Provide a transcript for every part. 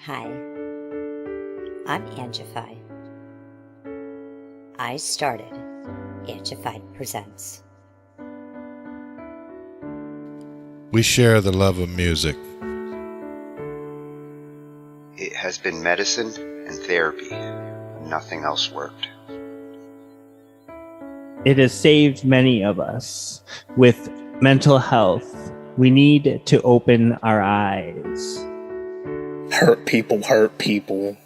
Hi, I'm Angified. I started Angified Presents. We share the love of music. It has been medicine and therapy. Nothing else worked. It has saved many of us. With mental health, we need to open our eyes. Hurt people hurt people.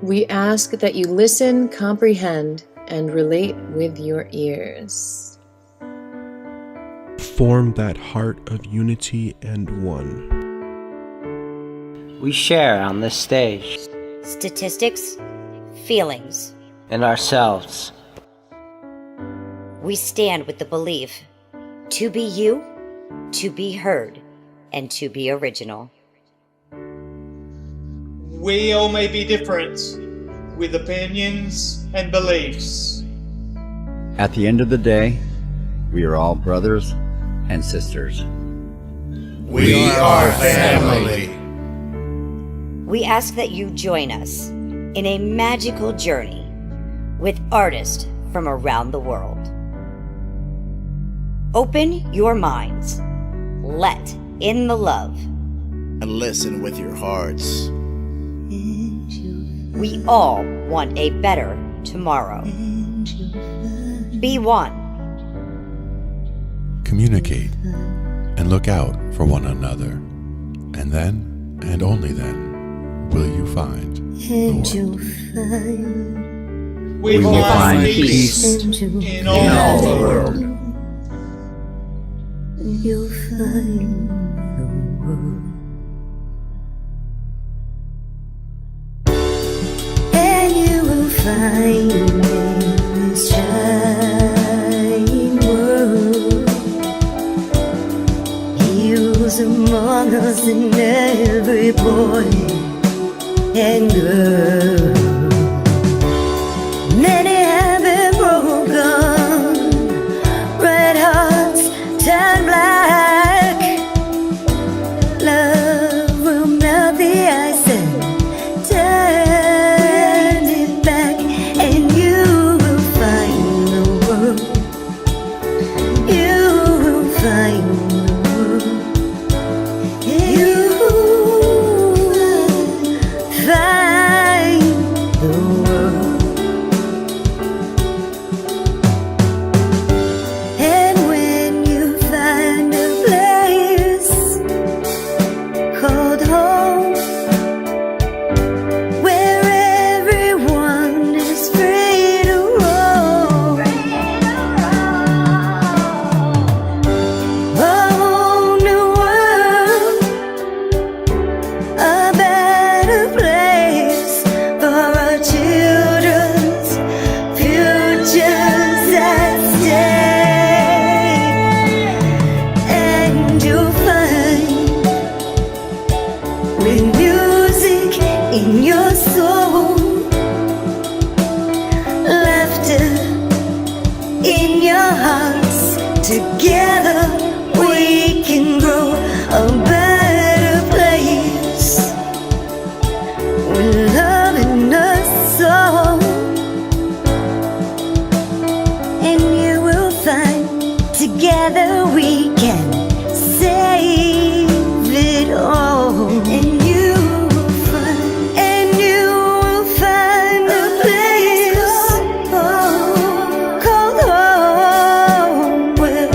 We ask that you listen, comprehend, and relate with your ears. Form that heart of unity and one. We share on this stage. Statistics, feelings. And ourselves. We stand with the belief to be you, to be heard, and to be original. We all may be different, with opinions and beliefs. At the end of the day, we are all brothers and sisters. We are family. We ask that you join us in a magical journey with artists from around the world. Open your minds, let in the love, and listen with your hearts. We all want a better tomorrow. Be one. Communicate and look out for one another. And then, and only then, will you find the world. We will find peace in all the world. You'll find the world. And you will find in this shining world heroes among us and every boy and girl. Many have been broken, red hearts turn black. Love will melt the ice and turn it back, and you will find the world. You will find the world. You will find the world. And when you find a place called home, where everyone is free to roam, a whole new world, a better place for our children's futures at stake. And you'll find, with music in your soul, laughter in your hearts, together we can grow a better place, with love in us all. And you will find, together we can save it all. And you will find a place called home, where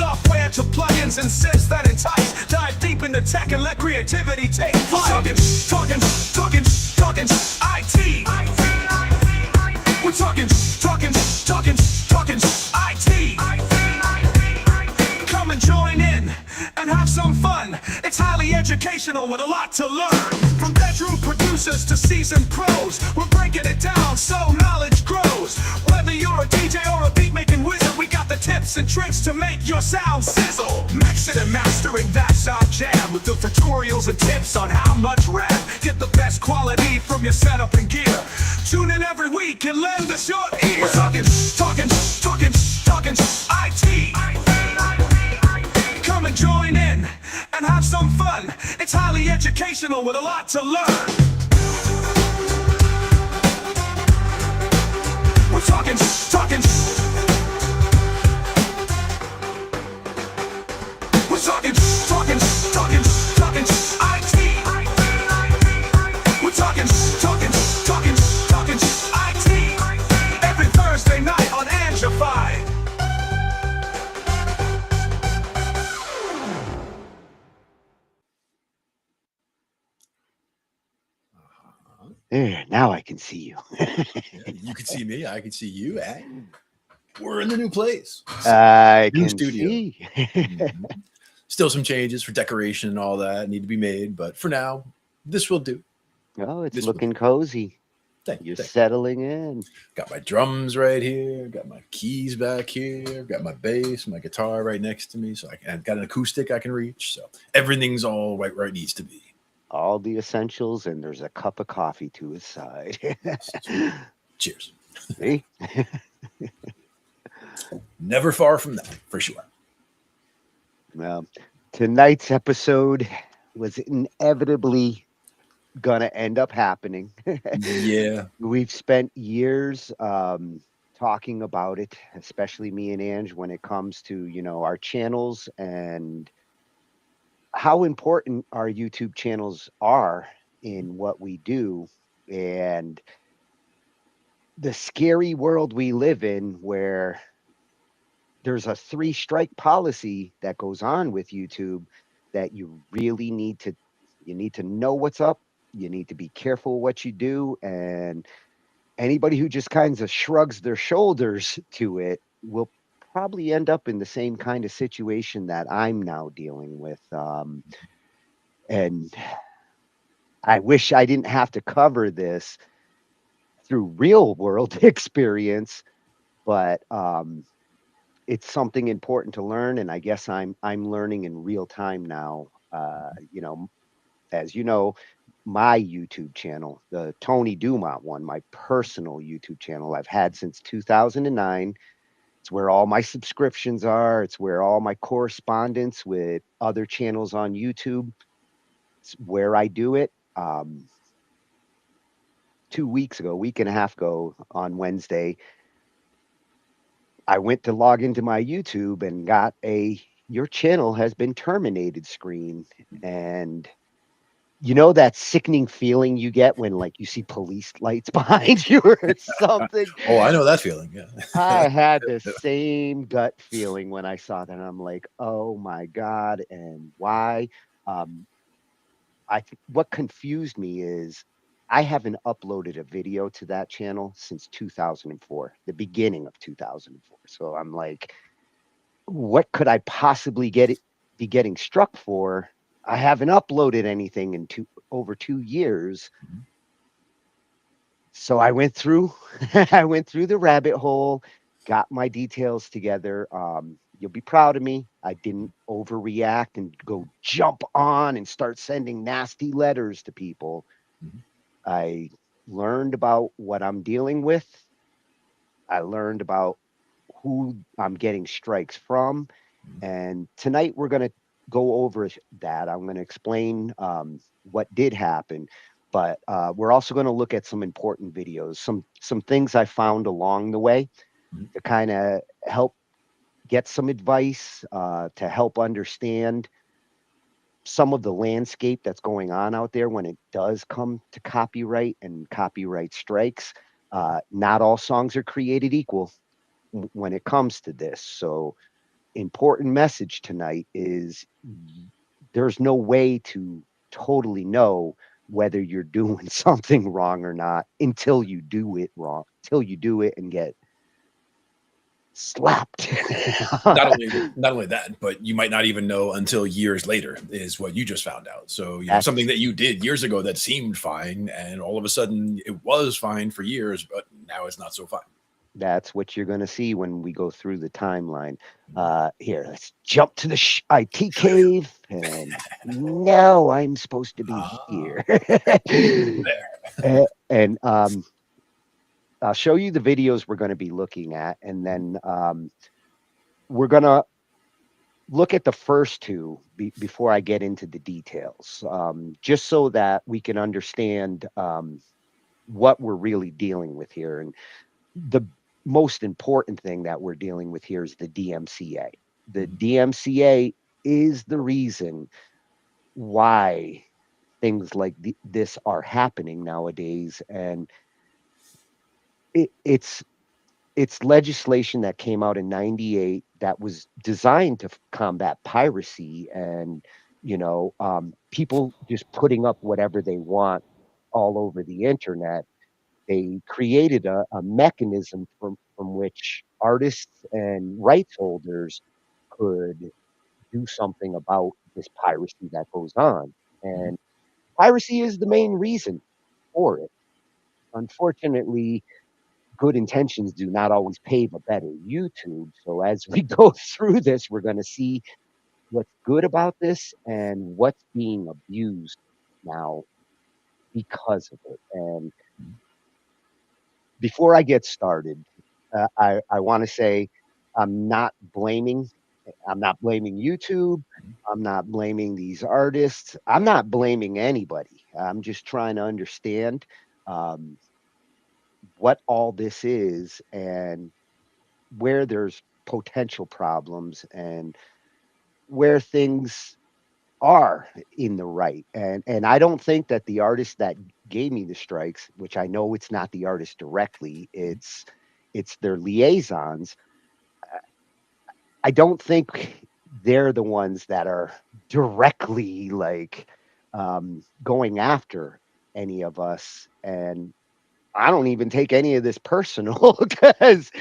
software to plugins and sys that entice. Dive deep into tech and let creativity take flight. Talkin' IT. We're talking IT. Come and join in and have some fun. It's highly educational with a lot to learn. From bedroom producers to seasoned pros, we're breaking it down so knowledge grows. Whether you're a DJ or a beat making wizard, we got the tips and tricks to make your sound sizzle. Mixing and mastering, that's our jam. With the tutorials and tips on how much rap. Get the best quality from your setup and gear. Tune in every week and lend us your ear. We're talking IT. Come and join in and have some fun. It's highly educational with a lot to learn. We're talking IT. We're talking IT. Every Thursday night on Angified. There, now I can see you. You can see me. I can see you. And we're in the new place. I New can studio. see. Still some changes for decoration and all that need to be made, but for now, this will do. Oh, it's looking cozy. You're settling in. Got my drums right here. Got my keys back here. Got my bass, my guitar right next to me. So I've got an acoustic I can reach. So everything's all right where it needs to be. All the essentials, and there's a cup of coffee to his side. Cheers. See? Never far from that, for sure. Well, tonight's episode was inevitably gonna end up happening. Yeah. We've spent years talking about it, especially me and Ange, when it comes to, our channels and how important our YouTube channels are in what we do, and the scary world we live in where there's a 3-strike policy that goes on with YouTube that you really need to know what's up. You need to be careful what you do, and anybody who just kind of shrugs their shoulders to it will probably end up in the same kind of situation that I'm now dealing with. And I wish I didn't have to cover this through real world experience, but it's something important to learn, and I guess I'm learning in real time now. As you know, my YouTube channel, the Tony Dumont one, my personal YouTube channel, I've had since 2009. It's where all my subscriptions are. It's where all my correspondence with other channels on YouTube. It's where I do it. 2 weeks ago, week and a half ago on Wednesday, I went to log into my YouTube and got your channel has been terminated screen. And that sickening feeling you get when you see police lights behind you or something? Oh, I know that feeling. Yeah. I had the same gut feeling when I saw that. I'm like, oh my God. And why? What confused me is I haven't uploaded a video to that channel since 2004, the beginning of 2004. So I'm like, what could I possibly be getting struck for? I haven't uploaded anything in over 2 years. So I went through the rabbit hole, got my details together. You'll be proud of me. I didn't overreact and go jump on and start sending nasty letters to people. I learned about what I'm dealing with. I learned about who I'm getting strikes from. And tonight we're going to go over that. I'm going to explain what did happen. But we're also going to look at some important videos, some things I found along the way to kind of help get some advice, to help understand some of the landscape that's going on out there when it does come to copyright and copyright strikes. Not all songs are created equal when it comes to this. So important message tonight is there's no way to totally know whether you're doing something wrong or not until you do it wrong, till you do it and get slapped. Not only that, but you might not even know until years later is what you just found out. So, you know, That's something that you did years ago that seemed fine, and all of a sudden it was fine for years, but now it's not so fine. That's what you're going to see when we go through the timeline. Here, let's jump to the IT cave. And now I'm supposed to be here. And I'll show you the videos we're going to be looking at. And then we're going to look at the first two before I get into the details, just so that we can understand what we're really dealing with here. And the most important thing that we're dealing with here is the DMCA. The DMCA is the reason why things like this are happening nowadays, and it's legislation that came out in '98 that was designed to combat piracy and people just putting up whatever they want all over the internet. They created a mechanism from which artists and rights holders could do something about this piracy that goes on. And piracy is the main reason for it. Unfortunately, good intentions do not always pave a better YouTube. So as we go through this, we're going to see what's good about this and what's being abused now because of it. And before I get started, I want to say I'm not blaming. I'm not blaming YouTube. I'm not blaming these artists. I'm not blaming anybody. I'm just trying to understand um, what all this is and where there's potential problems and where things are in the right. And I don't think that the artist that gave me the strikes, which I know it's not the artist directly, it's their liaisons. I don't think they're the ones that are directly like going after any of us. And I don't even take any of this personal because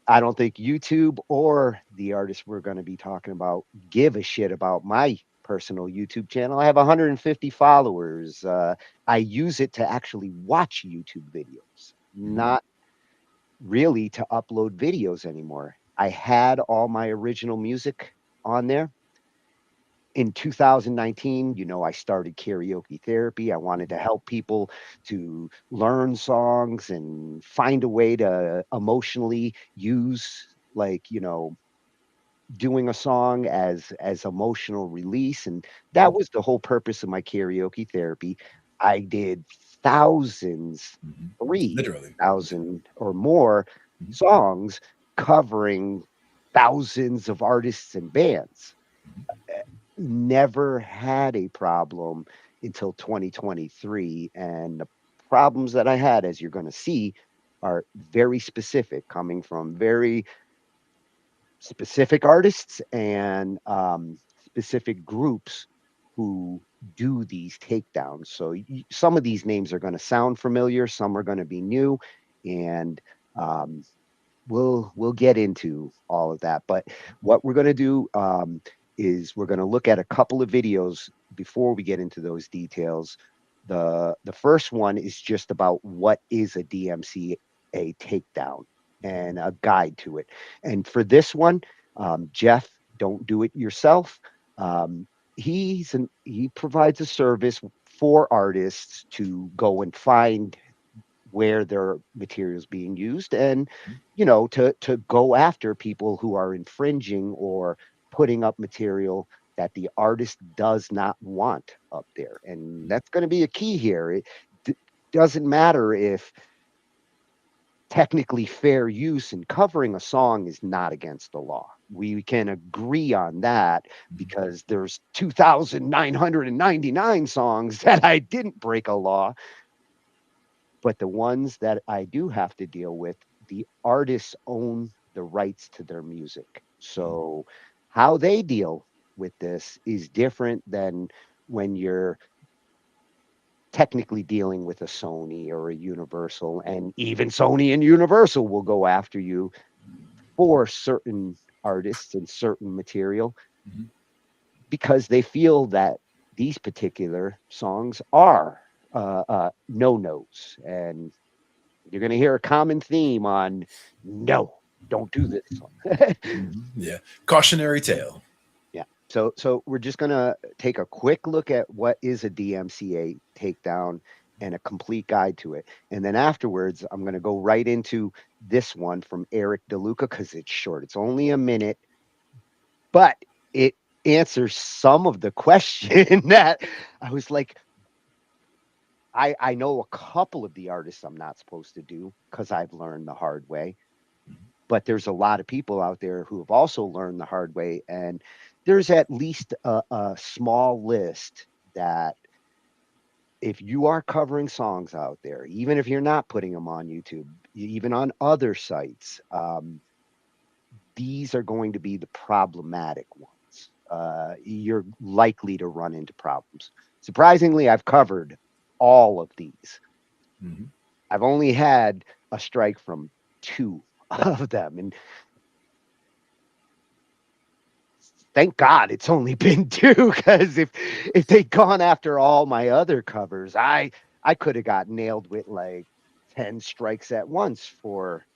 I don't think YouTube or the artists we're going to be talking about give a shit about my personal YouTube channel. I have 150 followers. I use it to actually watch YouTube videos, not really to upload videos anymore. I had all my original music on there. In 2019, I started karaoke therapy. I wanted to help people to learn songs and find a way to emotionally use, like, doing a song as emotional release, and that was the whole purpose of my karaoke therapy. I did thousands, Literally. 3,000 or more songs covering thousands of artists and bands. Never had a problem until 2023, and the problems that I had, as you're going to see, are very specific, coming from very specific artists and specific groups who do these takedowns. So some of these names are going to sound familiar, some are going to be new, and um, we'll get into all of that. But what we're going to do is we're going to look at a couple of videos before we get into those details. The first one is just about what is a DMCA takedown and a guide to it. And for this one, Jeff, don't do it yourself. He provides a service for artists to go and find where their material is being used, and to go after people who are infringing or putting up material that the artist does not want up there. And that's going to be a key here. It doesn't matter if technically fair use and covering a song is not against the law. We can agree on that because there's 2,999 songs that I didn't break a law. But the ones that I do have to deal with, the artists own the rights to their music. So how they deal with this is different than when you're technically dealing with a Sony or a Universal, and even Sony and Universal will go after you for certain artists and certain material because they feel that these particular songs are no-nos. And you're going to hear a common theme on no, don't do this. Yeah. Cautionary tale. Yeah. So we're just going to take a quick look at what is a DMCA takedown and a complete guide to it. And then afterwards, I'm going to go right into this one from Eric DeLuca because it's short. It's only a minute, but it answers some of the question that I was like, I know a couple of the artists I'm not supposed to do because I've learned the hard way. But there's a lot of people out there who have also learned the hard way. And there's at least a small list that if you are covering songs out there, even if you're not putting them on YouTube, even on other sites, these are going to be the problematic ones. You're likely to run into problems. Surprisingly, I've covered all of these. I've only had a strike from 2 of them. And thank God it's only been 2, because if they'd gone after all my other covers, I could have got nailed with like 10 strikes at once for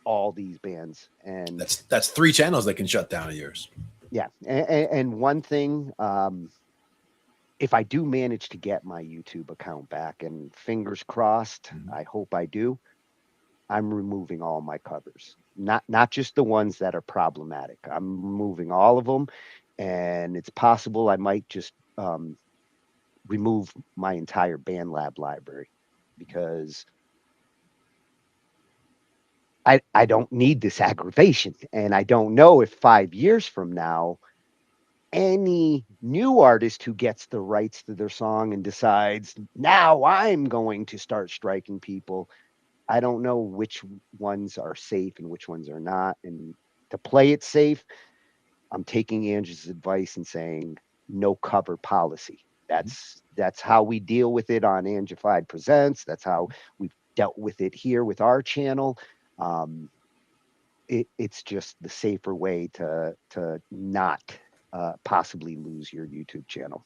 all these bands. And that's 3 channels that can shut down of yours. Yeah. And one thing, if I do manage to get my YouTube account back, and fingers crossed, I hope I do, I'm removing all my covers. Not just the ones that are problematic. I'm removing all of them, and it's possible I might just remove my entire BandLab library because I don't need this aggravation, and I don't know if 5 years from now any new artist who gets the rights to their song and decides now I'm going to start striking people, I don't know which ones are safe and which ones are not. And to play it safe, I'm taking Angie's advice and saying no cover policy. That's how we deal with it on Angified Presents. That's how we've dealt with it here with our channel. It's just the safer way to not possibly lose your YouTube channel.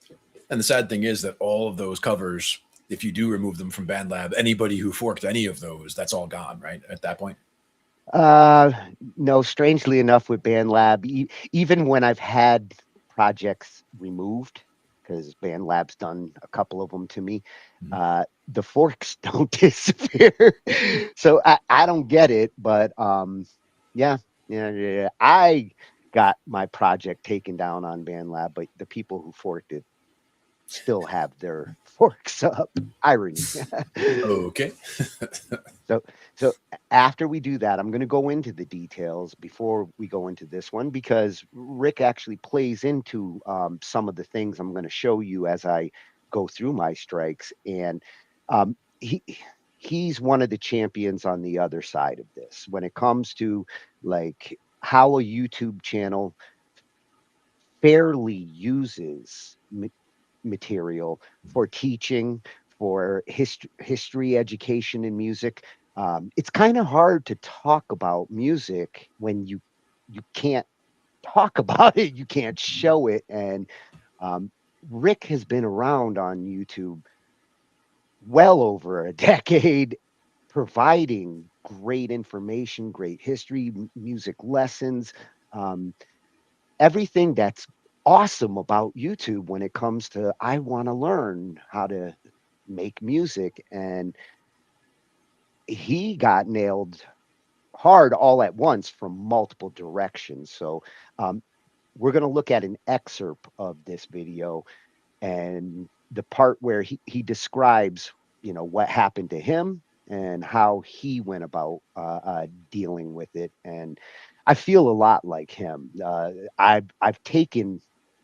And the sad thing is that all of those covers, if you do remove them from BandLab, anybody who forked any of those, that's all gone, right? At that point? No, strangely enough with BandLab, even when I've had projects removed, because BandLab's done a couple of them to me, the forks don't disappear. So I don't get it, but yeah. I got my project taken down on BandLab, but the people who forked it still have their forks up. Irony. Okay. So after we do that, I'm going to go into the details before we go into this one, because Rick actually plays into some of the things I'm going to show you as I go through my strikes. And he's one of the champions on the other side of this when it comes to like how a YouTube channel fairly uses material for teaching, for history education in music. It's kind of hard to talk about music when you can't talk about it, you can't show it. And Rick has been around on YouTube well over a decade, providing great information, great history, music lessons, everything that's awesome about YouTube when it comes to I want to learn how to make music. And he got nailed hard all at once from multiple directions. So we're going to look at an excerpt of this video and the part where he describes, what happened to him and how he went about dealing with it. And I feel a lot like him. I've taken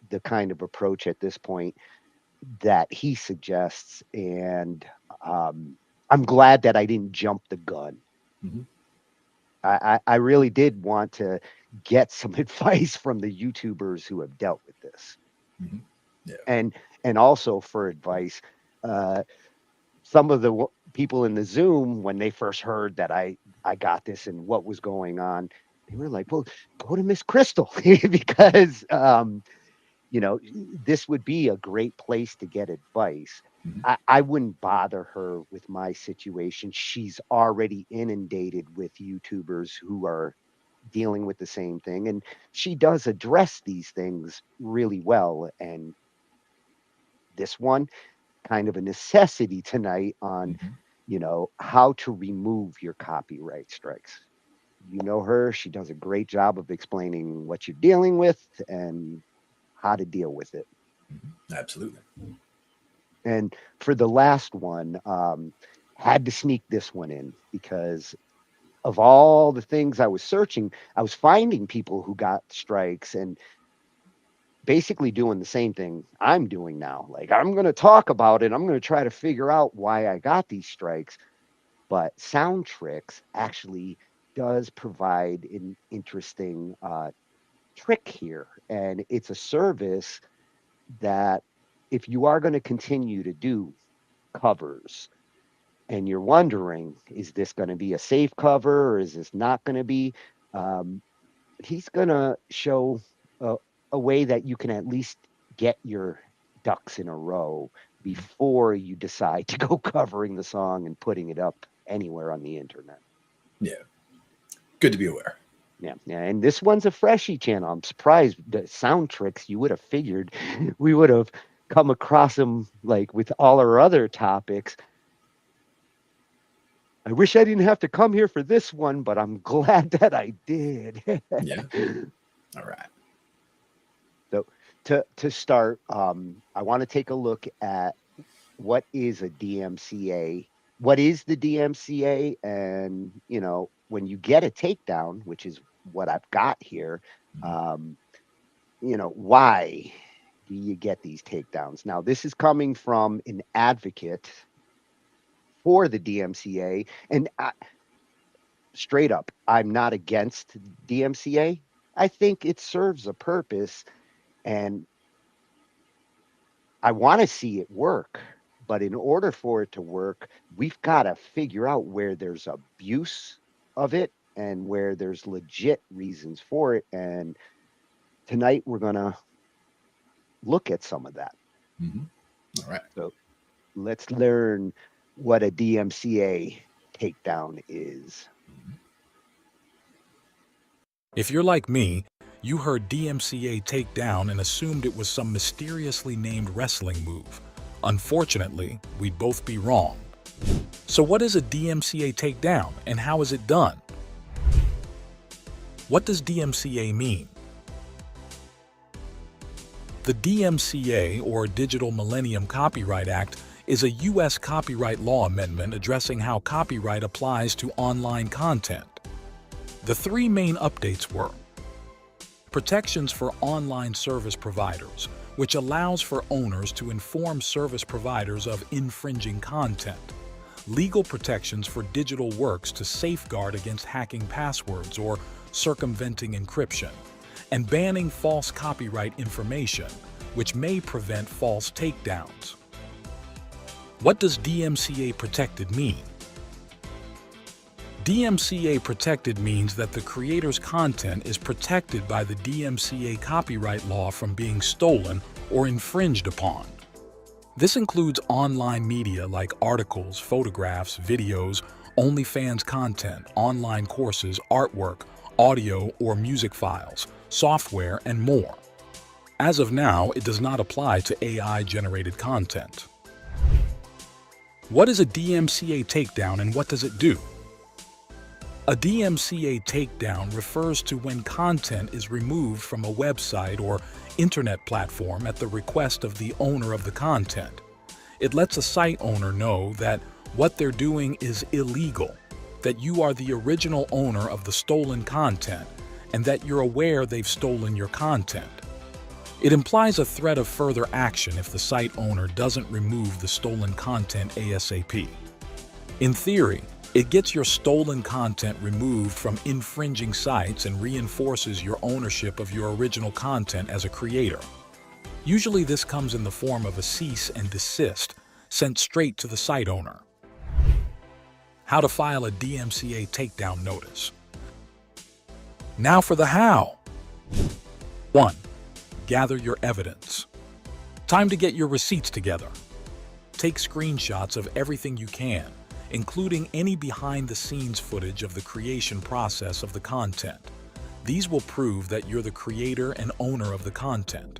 the kind of approach at this point that he suggests, and I'm glad that I didn't jump the gun. I really did want to get some advice from the YouTubers who have dealt with this. Mhm. Yeah. And also for advice, some of the people in the Zoom, when they first heard that I got this and what was going on, they were like, "Well, go to Miss Crystal," because this would be a great place to get advice. I wouldn't bother her with my situation. She's already inundated with YouTubers who are dealing with the same thing, and she does address these things really well. And this one, kind of a necessity tonight on, how to remove your copyright strikes. You know her, she does a great job of explaining what you're dealing with and how to deal with it. Absolutely. And for the last one, had to sneak this one in because of all the things I was searching, I was finding people who got strikes and basically doing the same thing I'm doing now. Like, I'm going to talk about it. I'm going to try to figure out why I got these strikes. But Soundtricks actually does provide an interesting trick here. And it's a service that if you are going to continue to do covers and you're wondering, is this going to be a safe cover or is this not going to be? He's going to show a way that you can at least get your ducks in a row before you decide to go covering the song and putting it up anywhere on the internet. Yeah. Good to be aware. Yeah. And this one's a freshie channel. I'm surprised that Soundtricks, you would have figured we would have come across them like with all our other topics. I wish I didn't have to come here for this one, but I'm glad that I did. Yeah. All right. So to start, I want to take a look at what is a DMCA. What is the DMCA? And, when you get a takedown, which is what I've got here, why do you get these takedowns? Now, this is coming from an advocate for the DMCA. And straight up, I'm not against DMCA. I think it serves a purpose. And I want to see it work. But in order for it to work, we've got to figure out where there's abuse of it and where there's legit reasons for it. And tonight we're going to look at some of that. All right. So let's learn what a DMCA takedown is. If you're like me, you heard DMCA takedown and assumed it was some mysteriously named wrestling move. Unfortunately, we'd both be wrong. So what is a DMCA takedown and how is it done? What does DMCA mean? The DMCA, or Digital Millennium Copyright Act, is a U.S. copyright law amendment addressing how copyright applies to online content. The three main updates were protections for online service providers, which allows for owners to inform service providers of infringing content, legal protections for digital works to safeguard against hacking passwords or circumventing encryption, and banning false copyright information, which may prevent false takedowns. What does DMCA protected mean? DMCA protected means that the creator's content is protected by the DMCA copyright law from being stolen or infringed upon. This includes online media like articles, photographs, videos, OnlyFans content, online courses, artwork, audio or music files, software, and more. As of now, it does not apply to AI-generated content. What is a DMCA takedown and what does it do? A DMCA takedown refers to when content is removed from a website or internet platform at the request of the owner of the content. It lets a site owner know that what they're doing is illegal, that you are the original owner of the stolen content, and that you're aware they've stolen your content. It implies a threat of further action if the site owner doesn't remove the stolen content ASAP. In theory, It gets your stolen content removed from infringing sites and reinforces your ownership of your original content as a creator. Usually this comes in the form of a cease and desist sent straight to the site owner. How to file a DMCA takedown notice. Now for the how. 1. Gather your evidence. Time to get your receipts together. Take screenshots of everything you can, including any behind-the-scenes footage of the creation process of the content. These will prove that you're the creator and owner of the content.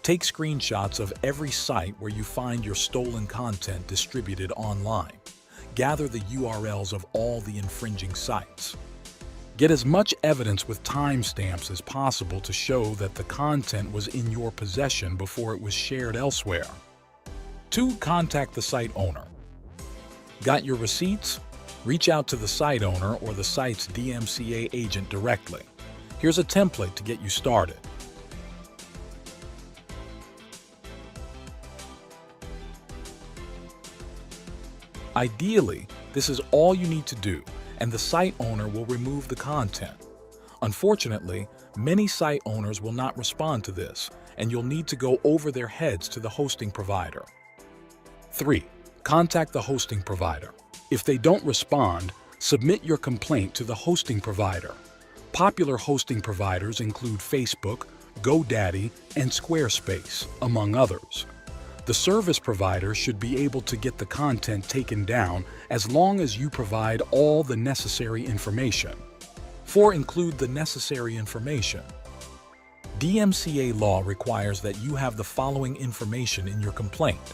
Take screenshots of every site where you find your stolen content distributed online. Gather the URLs of all the infringing sites. Get as much evidence with timestamps as possible to show that the content was in your possession before it was shared elsewhere. 2. Contact the site owner. Got your receipts? Reach out to the site owner or the site's DMCA agent directly. Here's a template to get you started. Ideally, this is all you need to do, and the site owner will remove the content. Unfortunately, many site owners will not respond to this, and you'll need to go over their heads to the hosting provider. 3. Contact the hosting provider. If they don't respond, submit your complaint to the hosting provider. Popular hosting providers include Facebook, GoDaddy, and Squarespace, among others. The service provider should be able to get the content taken down as long as you provide all the necessary information. 4. Include the necessary information. DMCA law requires that you have the following information in your complaint: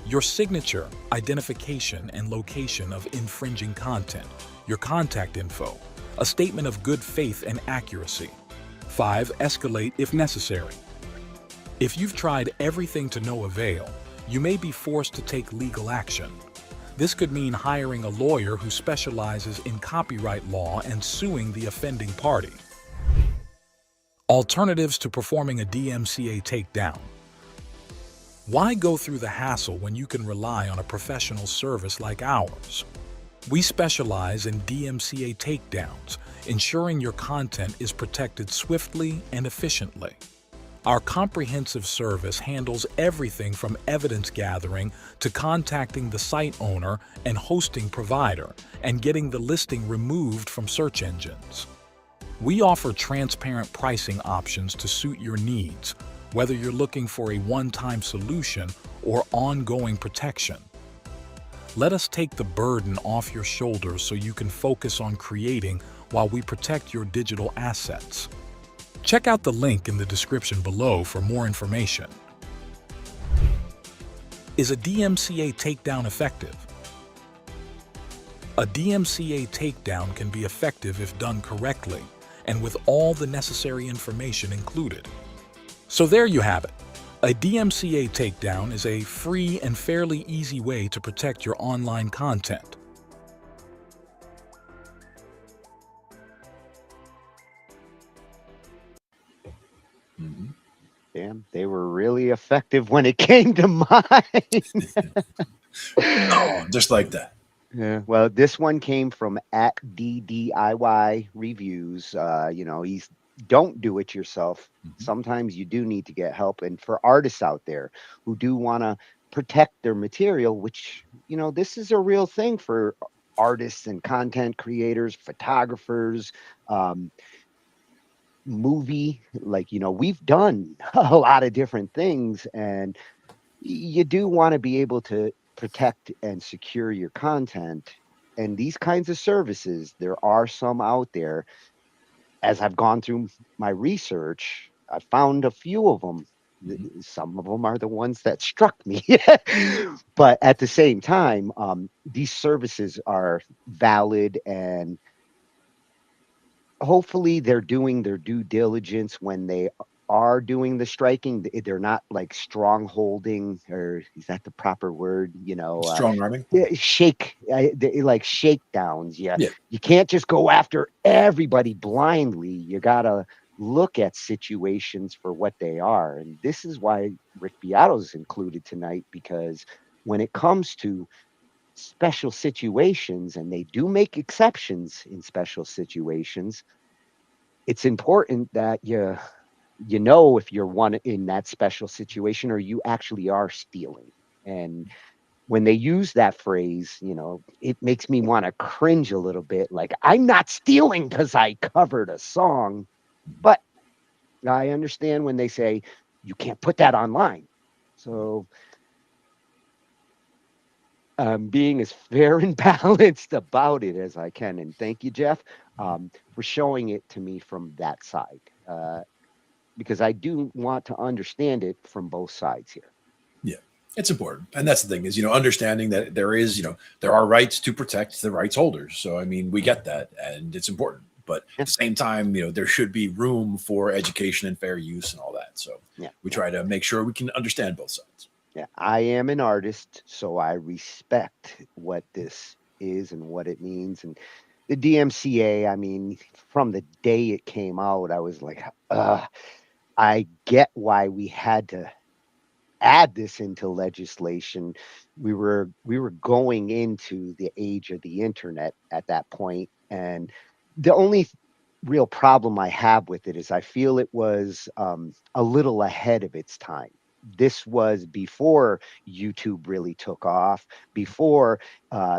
your signature, identification, and location of infringing content, your contact info, a statement of good faith and accuracy. 5. Escalate if necessary. If you've tried everything to no avail, you may be forced to take legal action. This could mean hiring a lawyer who specializes in copyright law and suing the offending party. Alternatives to performing a DMCA takedown. Why go through the hassle when you can rely on a professional service like ours? We specialize in DMCA takedowns, ensuring your content is protected swiftly and efficiently. Our comprehensive service handles everything from evidence gathering to contacting the site owner and hosting provider and getting the listing removed from search engines. We offer transparent pricing options to suit your needs, whether you're looking for a one-time solution or ongoing protection. Let us take the burden off your shoulders so you can focus on creating while we protect your digital assets. Check out the link in the description below for more information. Is a DMCA takedown effective? A DMCA takedown can be effective if done correctly and with all the necessary information included. So there you have it. A DMCA takedown is a free and fairly easy way to protect your online content. Damn, they were really effective when it came to mine. Oh, just like that. Yeah, well, this one came from @DDIY Reviews. He's don't do it yourself. Sometimes you do need to get help. And for artists out there who do want to protect their material, which, this is a real thing for artists and content creators, photographers, movie, we've done a lot of different things, and you do want to be able to protect and secure your content. And these kinds of services, there are some out there. As I've gone through my research, I found a few of them. Some of them are the ones that struck me. But at the same time, these services are valid, and hopefully they're doing their due diligence when they are doing the striking. They're not like strong holding, or is that the proper word? Strong arming. Like shakedowns. Yeah. You can't just go after everybody blindly. You gotta look at situations for what they are. And this is why Rick Beato's included tonight, because when it comes to special situations, and they do make exceptions in special situations, it's important that you know if you're one in that special situation or you actually are stealing. And when they use that phrase, it makes me want to cringe a little bit. Like, I'm not stealing because I covered a song, but I understand when they say you can't put that online. So being as fair and balanced about it as I can. And thank you, Jeff, for showing it to me from that side, because I do want to understand it from both sides here. Yeah, it's important. And that's the thing is, understanding that there are rights to protect the rights holders. So, I mean, we get that and it's important. But at the same time, there should be room for education and fair use and all that. So we try to make sure we can understand both sides. Yeah, I am an artist, so I respect what this is and what it means. And the DMCA, I mean, from the day it came out, I was like, I get why we had to add this into legislation. We were going into the age of the internet at that point, and the only real problem I have with it is I feel it was a little ahead of its time. This was before YouTube really took off, before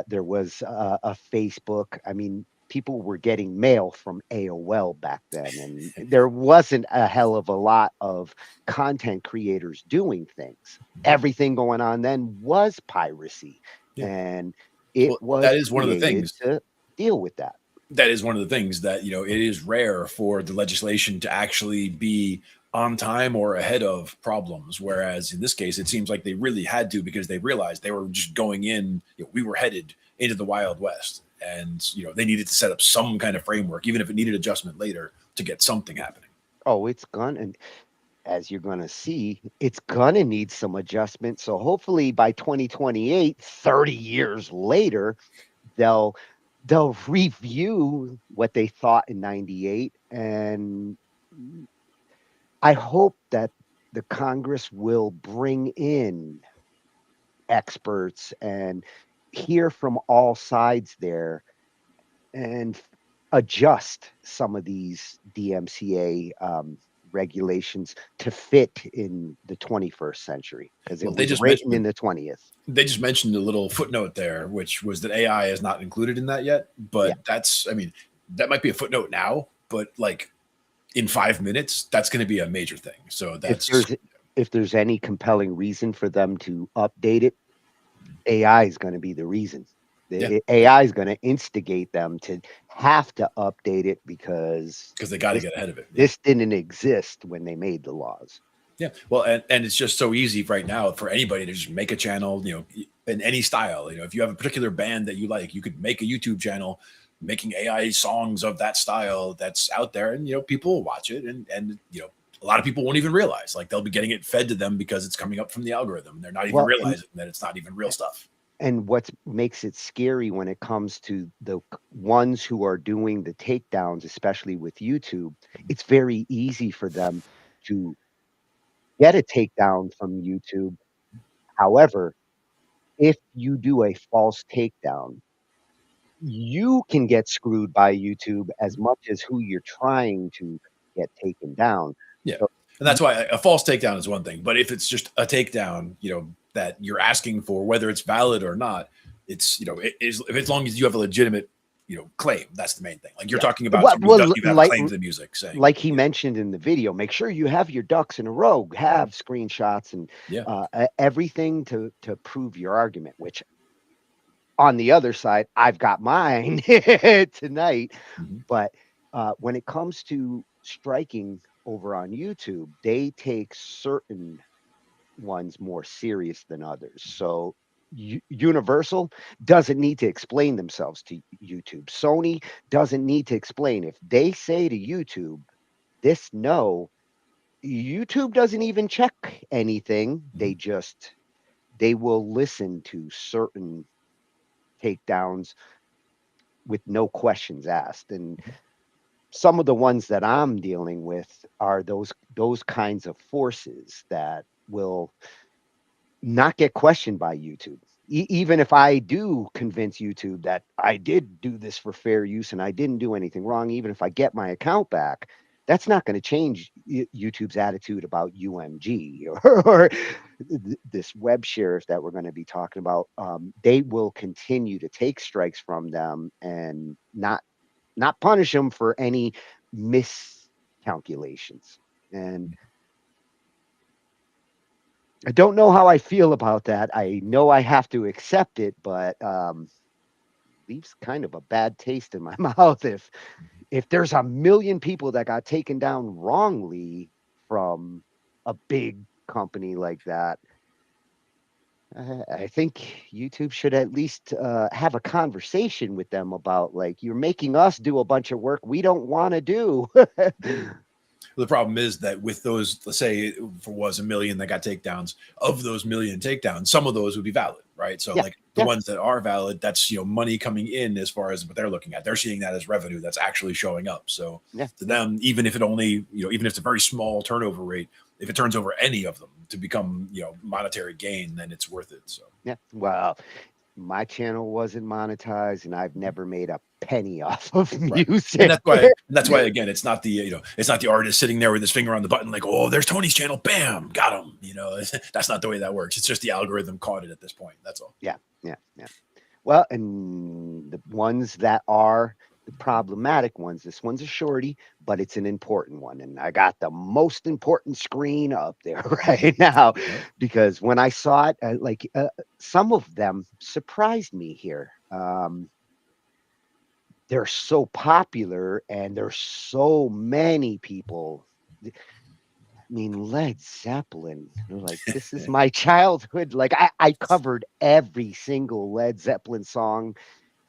there was a Facebook. I mean, people were getting mail from AOL back then, and there wasn't a hell of a lot of content creators doing things. Everything going on then was piracy, and it was that is one of the created things to deal with that. That is one of the things that it is rare for the legislation to actually be on time or ahead of problems, whereas in this case it seems like they really had to, because they realized they were just going in, we were headed into the Wild West, and they needed to set up some kind of framework, even if it needed adjustment later, to get something happening. Oh, it's gonna, as you're gonna see, it's gonna need some adjustment. So hopefully by 2028, 30 years later, they'll review what they thought in 98, and I hope that the Congress will bring in experts and hear from all sides there, and adjust some of these DMCA regulations to fit in the 21st century, because it was written in the 20th. They just mentioned a little footnote there, which was that AI is not included in that yet. But that might be a footnote now, but like in 5 minutes, that's going to be a major thing. So that's if there's any compelling reason for them to update it, AI is going to be the reason. AI is going to instigate them to have to update it, because they got to get ahead of it. This didn't exist when they made the laws. Yeah, well, and it's just so easy right now for anybody to just make a channel, in any style. If you have a particular band that you like, you could make a YouTube channel making AI songs of that style that's out there, and people will watch it, and a lot of people won't even realize, like, they'll be getting it fed to them because it's coming up from the algorithm. They're not even realizing that it's not even real stuff. And what makes it scary when it comes to the ones who are doing the takedowns, especially with YouTube, it's very easy for them to get a takedown from YouTube. However, if you do a false takedown, you can get screwed by YouTube as much as who you're trying to get taken down. Yeah. And that's why a false takedown is one thing, but if it's just a takedown, that you're asking for, whether it's valid or not, it's, as long as you have a legitimate, claim, that's the main thing. Like you're talking about, you have a claim to the music, saying, like he mentioned in the video, make sure you have your ducks in a row, have screenshots and everything to prove your argument, which on the other side, I've got mine tonight. But when it comes to striking over on YouTube, they take certain ones more serious than others. So Universal doesn't need to explain themselves to YouTube. Sony doesn't need to explain. If they say to YouTube, this no, YouTube doesn't even check anything. They will listen to certain takedowns with no questions asked. And some of the ones that I'm dealing with are those kinds of forces that will not get questioned by YouTube. even if I do convince YouTube that I did do this for fair use and I didn't do anything wrong, even if I get my account back, that's not going to change YouTube's attitude about UMG or this web shares that we're going to be talking about. They will continue to take strikes from them and not punish them for any miscalculations. And I don't know how I feel about that. I know I have to accept it, but leaves kind of a bad taste in my mouth if there's a million people that got taken down wrongly from a big company like that. I think YouTube should at least have a conversation with them about, like, you're making us do a bunch of work we don't want to do. The problem is that with those, let's say it was a million that got takedowns, of those million takedowns, some of those would be valid, right? So like the ones that are valid, that's, money coming in as far as what they're looking at. They're seeing that as revenue that's actually showing up. So to them, even if it only, even if it's a very small turnover rate, if it turns over any of them to become, monetary gain, then it's worth it. So well, my channel wasn't monetized and I've never made a penny off of music. And that's why again, it's not the, it's not the artist sitting there with his finger on the button like, oh, there's Tony's channel, bam, got him. That's not the way that works. It's just the algorithm caught it at this point. That's all. Yeah. Well, and the ones that are the problematic ones, this one's a shorty, but it's an important one. And I got the most important screen up there right now because when I saw it, some of them surprised me here. They're so popular and there's so many people. I mean, Led Zeppelin, like, this is my childhood. Like, I covered every single Led Zeppelin song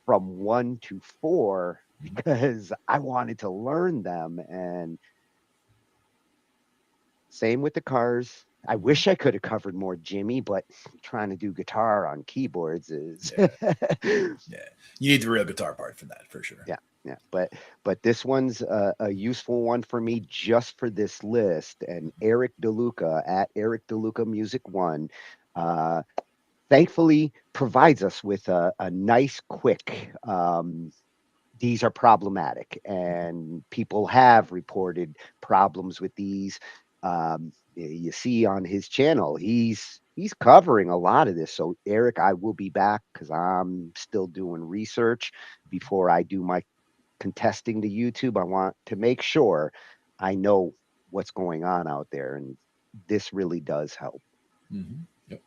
from 1 to 4 because I wanted to learn them. And same with the Cars. I wish I could have covered more Jimmy, but trying to do guitar on keyboards is you need the real guitar part for that, for sure. Yeah, but this one's a useful one for me just for this list. And Eric DeLuca at Eric DeLuca Music One, thankfully provides us with a nice, quick. These are problematic, and people have reported problems with these. You see on his channel, he's covering a lot of this. So Eric, I will be back because I'm still doing research before I do my contesting to YouTube. I want to make sure I know what's going on out there, and this really does help. Mm-hmm. Yep.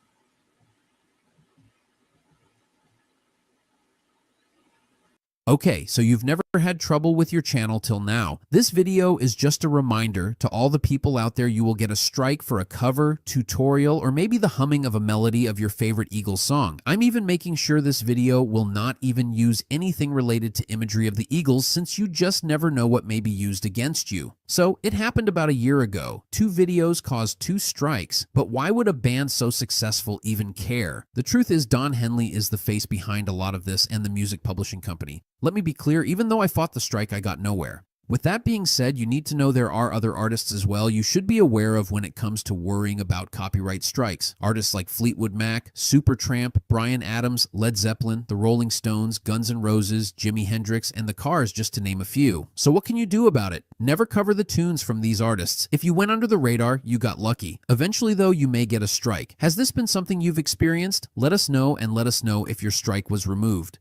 Okay, so you've never had trouble with your channel till now. This video is just a reminder to all the people out there you will get a strike for a cover, tutorial, or maybe the humming of a melody of your favorite Eagles song. I'm even making sure this video will not even use anything related to imagery of the Eagles, since you just never know what may be used against you. So it happened about a year ago. 2 videos caused 2 strikes, but why would a band so successful even care? The truth is Don Henley is the face behind a lot of this and the music publishing company. Let me be clear, even though I fought the strike, I got nowhere. With that being said, you need to know there are other artists as well you should be aware of when it comes to worrying about copyright strikes. Artists like Fleetwood Mac, Supertramp, Bryan Adams, Led Zeppelin, The Rolling Stones, Guns N' Roses, Jimi Hendrix, and The Cars, just to name a few. So what can you do about it? Never cover the tunes from these artists. If you went under the radar, you got lucky. Eventually, though, you may get a strike. Has this been something you've experienced? Let us know, and let us know if your strike was removed.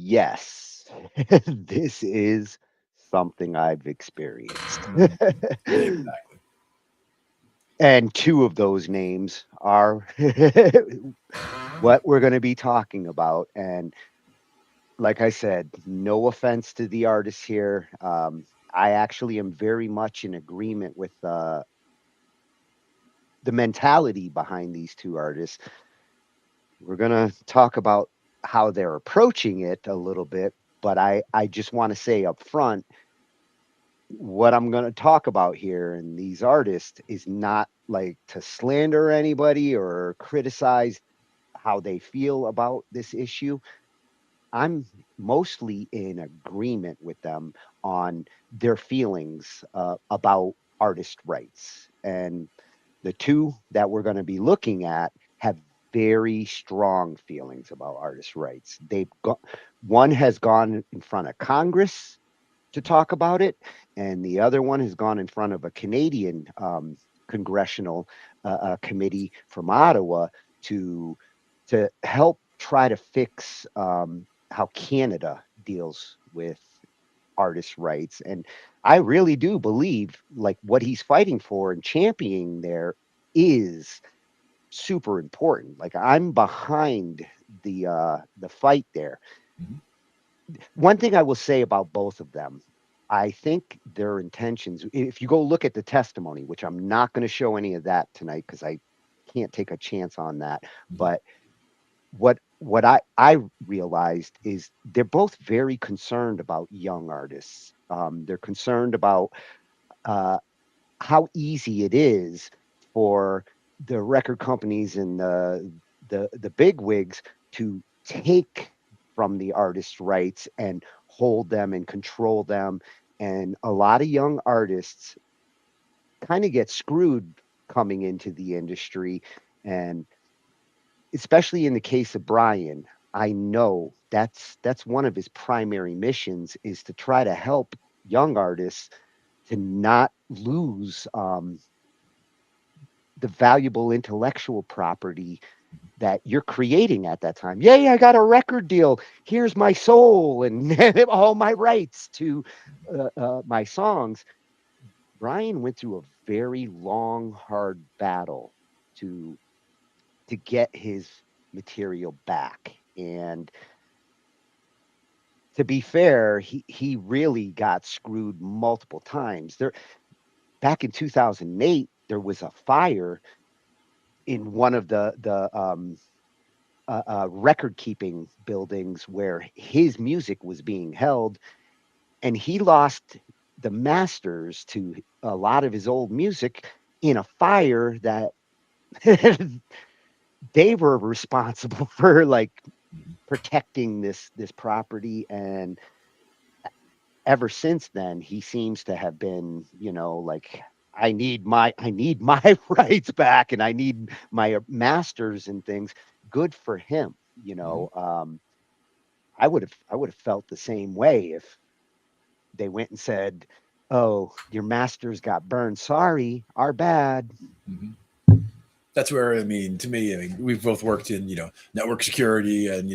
Yes, this is something I've experienced. Exactly. And 2 of those names are what we're going to be talking about. And like I said, no offense to the artists here. I actually am very much in agreement with the mentality behind these 2 artists. We're going to talk about how they're approaching it a little bit, but I just want to say up front, what I'm going to talk about here and these artists is not like to slander anybody or criticize how they feel about this issue. I'm mostly in agreement with them on their feelings about artist rights. And the two that we're going to be looking at have very strong feelings about artist rights. One has gone in front of Congress to talk about it, and the other one has gone in front of a Canadian congressional committee from Ottawa to help try to fix how Canada deals with artist rights. And I really do believe like what he's fighting for and championing there is super important. Like I'm behind the fight there. One thing I will say about both of them, I think their intentions, if you go look at the testimony, which I'm not going to show any of that tonight because I can't take a chance on that, but what I realized is they're both very concerned about young artists. They're concerned about how easy it is for the record companies and the big wigs to take from the artist rights and hold them and control them. And a lot of young artists kind of get screwed coming into the industry. And especially in the case of Brian, I know that's one of his primary missions is to try to help young artists to not lose the valuable intellectual property that you're creating at that time. Yay, I got a record deal. Here's my soul and all my rights to my songs. Brian went through a very long, hard battle to get his material back. And to be fair, he really got screwed multiple times. Back in 2008, there was a fire in one of the record keeping buildings where his music was being held, and he lost the masters to a lot of his old music in a fire that they were responsible for, like protecting this property. And ever since then he seems to have been, like, I need my rights back and I need my masters and things. Good for him. I would have felt the same way if they went and said, oh, your masters got burned, sorry, our bad. That's where, to me, we've both worked in, network security and,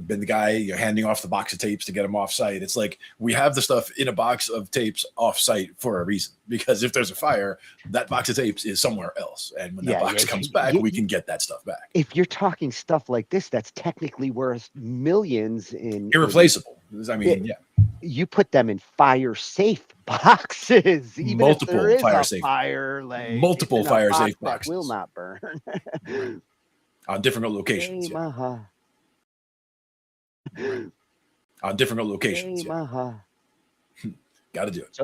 been the guy handing off the box of tapes to get them off site. It's like we have the stuff in a box of tapes off site for a reason, because if there's a fire, that box of tapes is somewhere else. And when that box comes back, we can get that stuff back. If you're talking stuff like this, that's technically worth millions in irreplaceable. You put them in fire safe boxes. Even multiple if there is fire a safe, fire, like multiple fire safe boxes boxes will not burn on different locations. Hey, on different locations. Hey, Got to do it.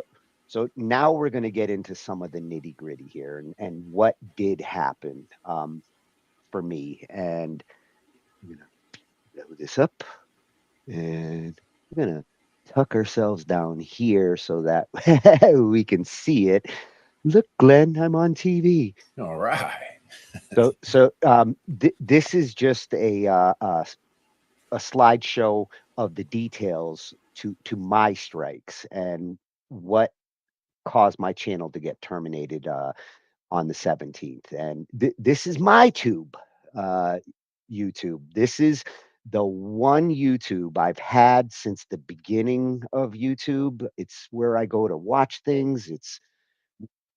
So now we're going to get into some of the nitty gritty here and what did happen for me. And I'm going to blow this up and we're going to tuck ourselves down here so that we can see it. Look, Glenn, I'm on TV. All right. So this is just a slideshow of the details to my strikes and what caused my channel to get terminated on the 17th. And this is my tube, YouTube. This is the one YouTube I've had since the beginning of YouTube. It's where I go to watch things. It's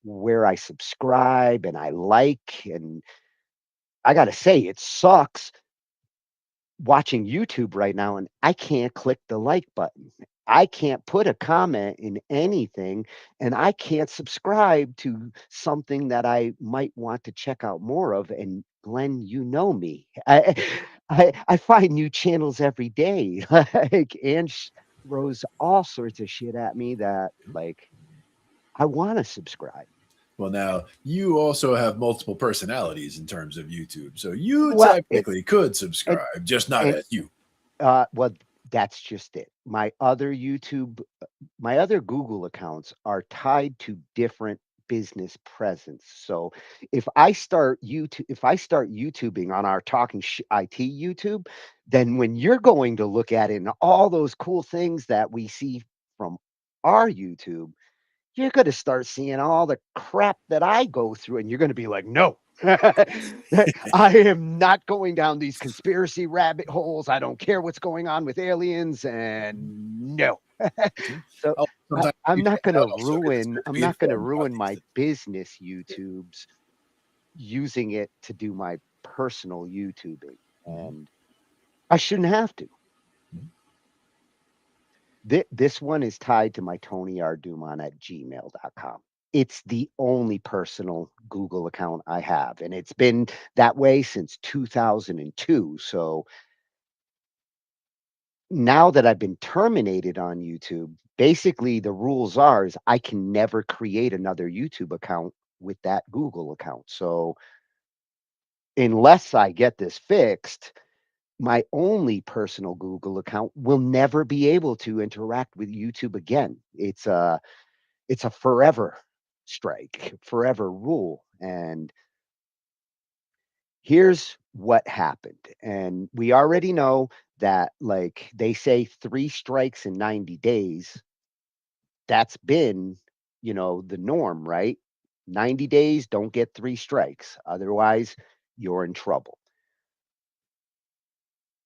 where I subscribe and I like. And I got to say, it sucks watching YouTube right now and I can't click the like button. I can't put a comment in anything, and I can't subscribe to something that I might want to check out more of. And Glenn, you know me. I find new channels every day. Like Ange throws all sorts of shit at me that like I want to subscribe. Well, now you also have multiple personalities in terms of YouTube, so you technically could subscribe, just not as you. Well, that's just it. My other Google accounts are tied to different business presence. So if I start YouTubing on our Talking IT YouTube, then when you're going to look at it and all those cool things that we see from our YouTube, you're going to start seeing all the crap that I go through, and you're going to be like, no, I am not going down these conspiracy rabbit holes. I don't care what's going on with aliens, and no. So Oh, sometimes I'm you not check going it to out also because it's ruin. good to I'm be not going to informed about ruin these my things. business YouTubes using it to do my personal YouTubing, and I shouldn't have to. This one is tied to my TonyRDumon@gmail.com. It's the only personal Google account I have, and it's been that way since 2002. So now that I've been terminated on YouTube, basically the rules are is I can never create another YouTube account with that Google account. So unless I get this fixed, my only personal Google account will never be able to interact with YouTube again. It's a forever strike, forever rule. And here's what happened. And we already know that, like they say, 3 strikes in 90 days. That's been, the norm, right? 90 days, don't get 3 strikes. Otherwise, you're in trouble.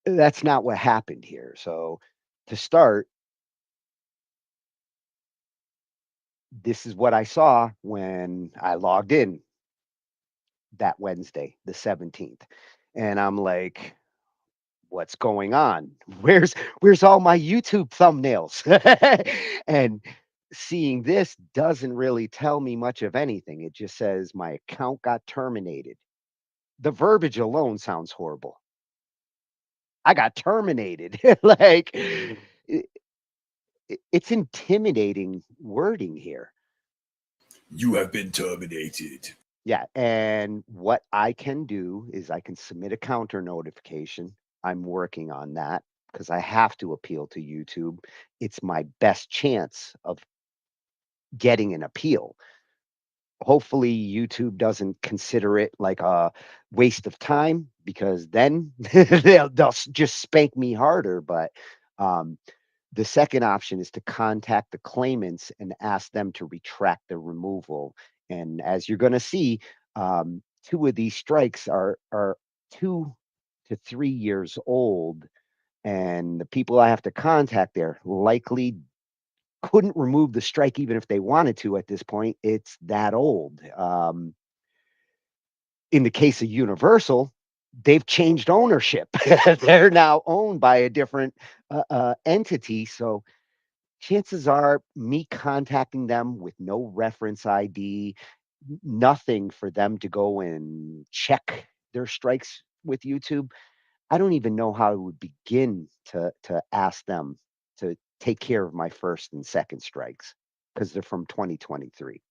That's not what happened here. So to start, this is what I saw when I logged in that Wednesday, the 17th. And I'm like, what's going on? Where's all my YouTube thumbnails? And seeing this doesn't really tell me much of anything. It just says my account got terminated. The verbiage alone sounds horrible. I got terminated. Like it's intimidating wording here. You have been terminated. Yeah, and what I can do is I can submit a counter notification. I'm working on that because I have to appeal to YouTube. It's my best chance of getting an appeal. Hopefully, YouTube doesn't consider it like a waste of time because then they'll just spank me harder. But um, the second option is to contact the claimants and ask them to retract the removal. And as you're going to see, 2 of these strikes are 2 to 3 years old, and the people I have to contact there likely couldn't remove the strike even if they wanted to at this point. It's that old. In the case of Universal, they've changed ownership. They're now owned by a different entity. So chances are me contacting them with no reference ID, nothing for them to go and check their strikes with YouTube. I don't even know how I would begin to ask them to take care of my first and second strikes because they're from 2023.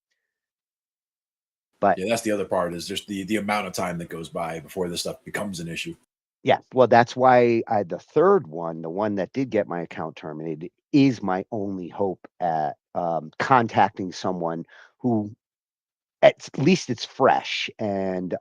But Yeah, that's the other part is just the amount of time that goes by before this stuff becomes an issue. yeah, well, that's why the third one, the one that did get my account terminated, is my only hope at contacting someone who, at least it's fresh. And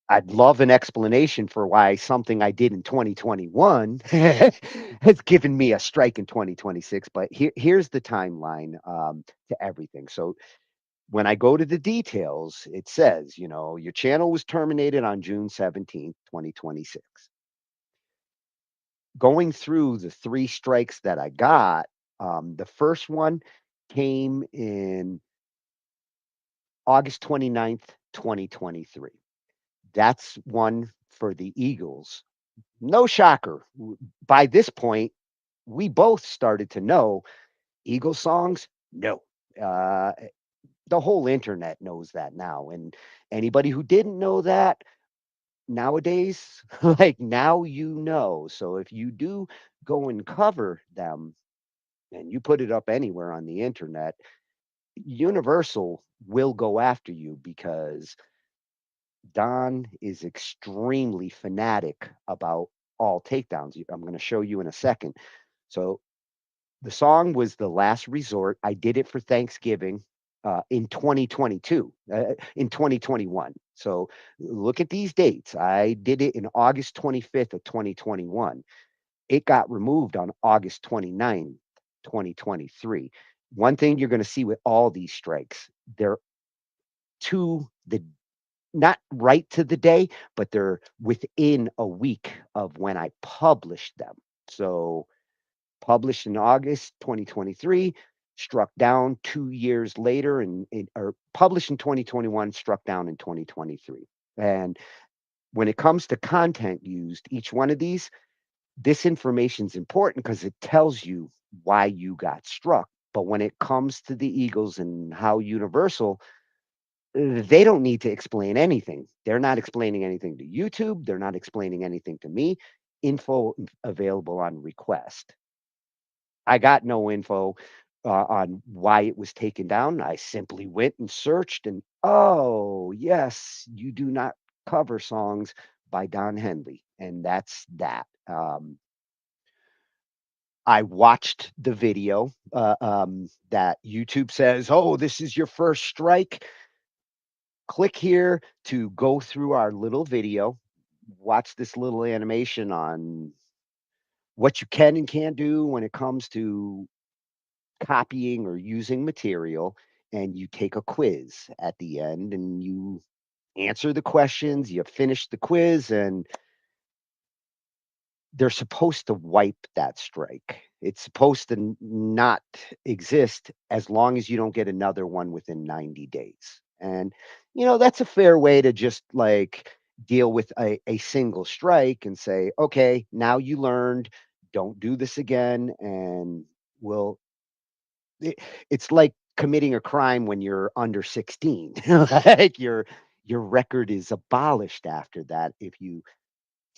I'd love an explanation for why something I did in 2021 has given me a strike in 2026. But here's the timeline to everything. So when I go to the details, it says, your channel was terminated on June 17th, 2026. Going through the 3 strikes that I got, the first one came in August 29th, 2023. That's one for the Eagles. No shocker. By this point, we both started to know Eagle songs. No. Uh, the whole internet knows that now. And anybody who didn't know that nowadays, like now you know. So if you do go and cover them and you put it up anywhere on the internet, Universal will go after you because Don is extremely fanatic about all takedowns. I'm going to show you in a second. So the song was The Last Resort. I did it for Thanksgiving. in 2022, in 2021. So look at these dates. I did it in August 25th of 2021. It got removed on August 29th, 2023. One thing you're going to see with all these strikes, they're to the not right to the day, but they're within a week of when I published them. So published in August 2023, struck down 2 years later, or published in 2021, struck down in 2023. And when it comes to content used, each one of these, this information is important because it tells you why you got struck. But when it comes to the Eagles and how universal, they don't need to explain anything. They're not explaining anything to YouTube. They're not explaining anything to me. Info available on request. I got no info on why it was taken down. I simply went and searched, and oh, yes, you do not cover songs by Don Henley. And that's that. I watched the video that YouTube says, oh, this is your first strike. Click here to go through our little video. Watch this little animation on what you can and can't do when it comes to copying or using material, and you take a quiz at the end and you answer the questions, you finish the quiz, and they're supposed to wipe that strike. It's supposed to not exist as long as you don't get another one within 90 days. And, that's a fair way to just like deal with a single strike and say, okay, now you learned, don't do this again. And we'll it, it's like committing a crime when you're under 16. Like your record is abolished after that if you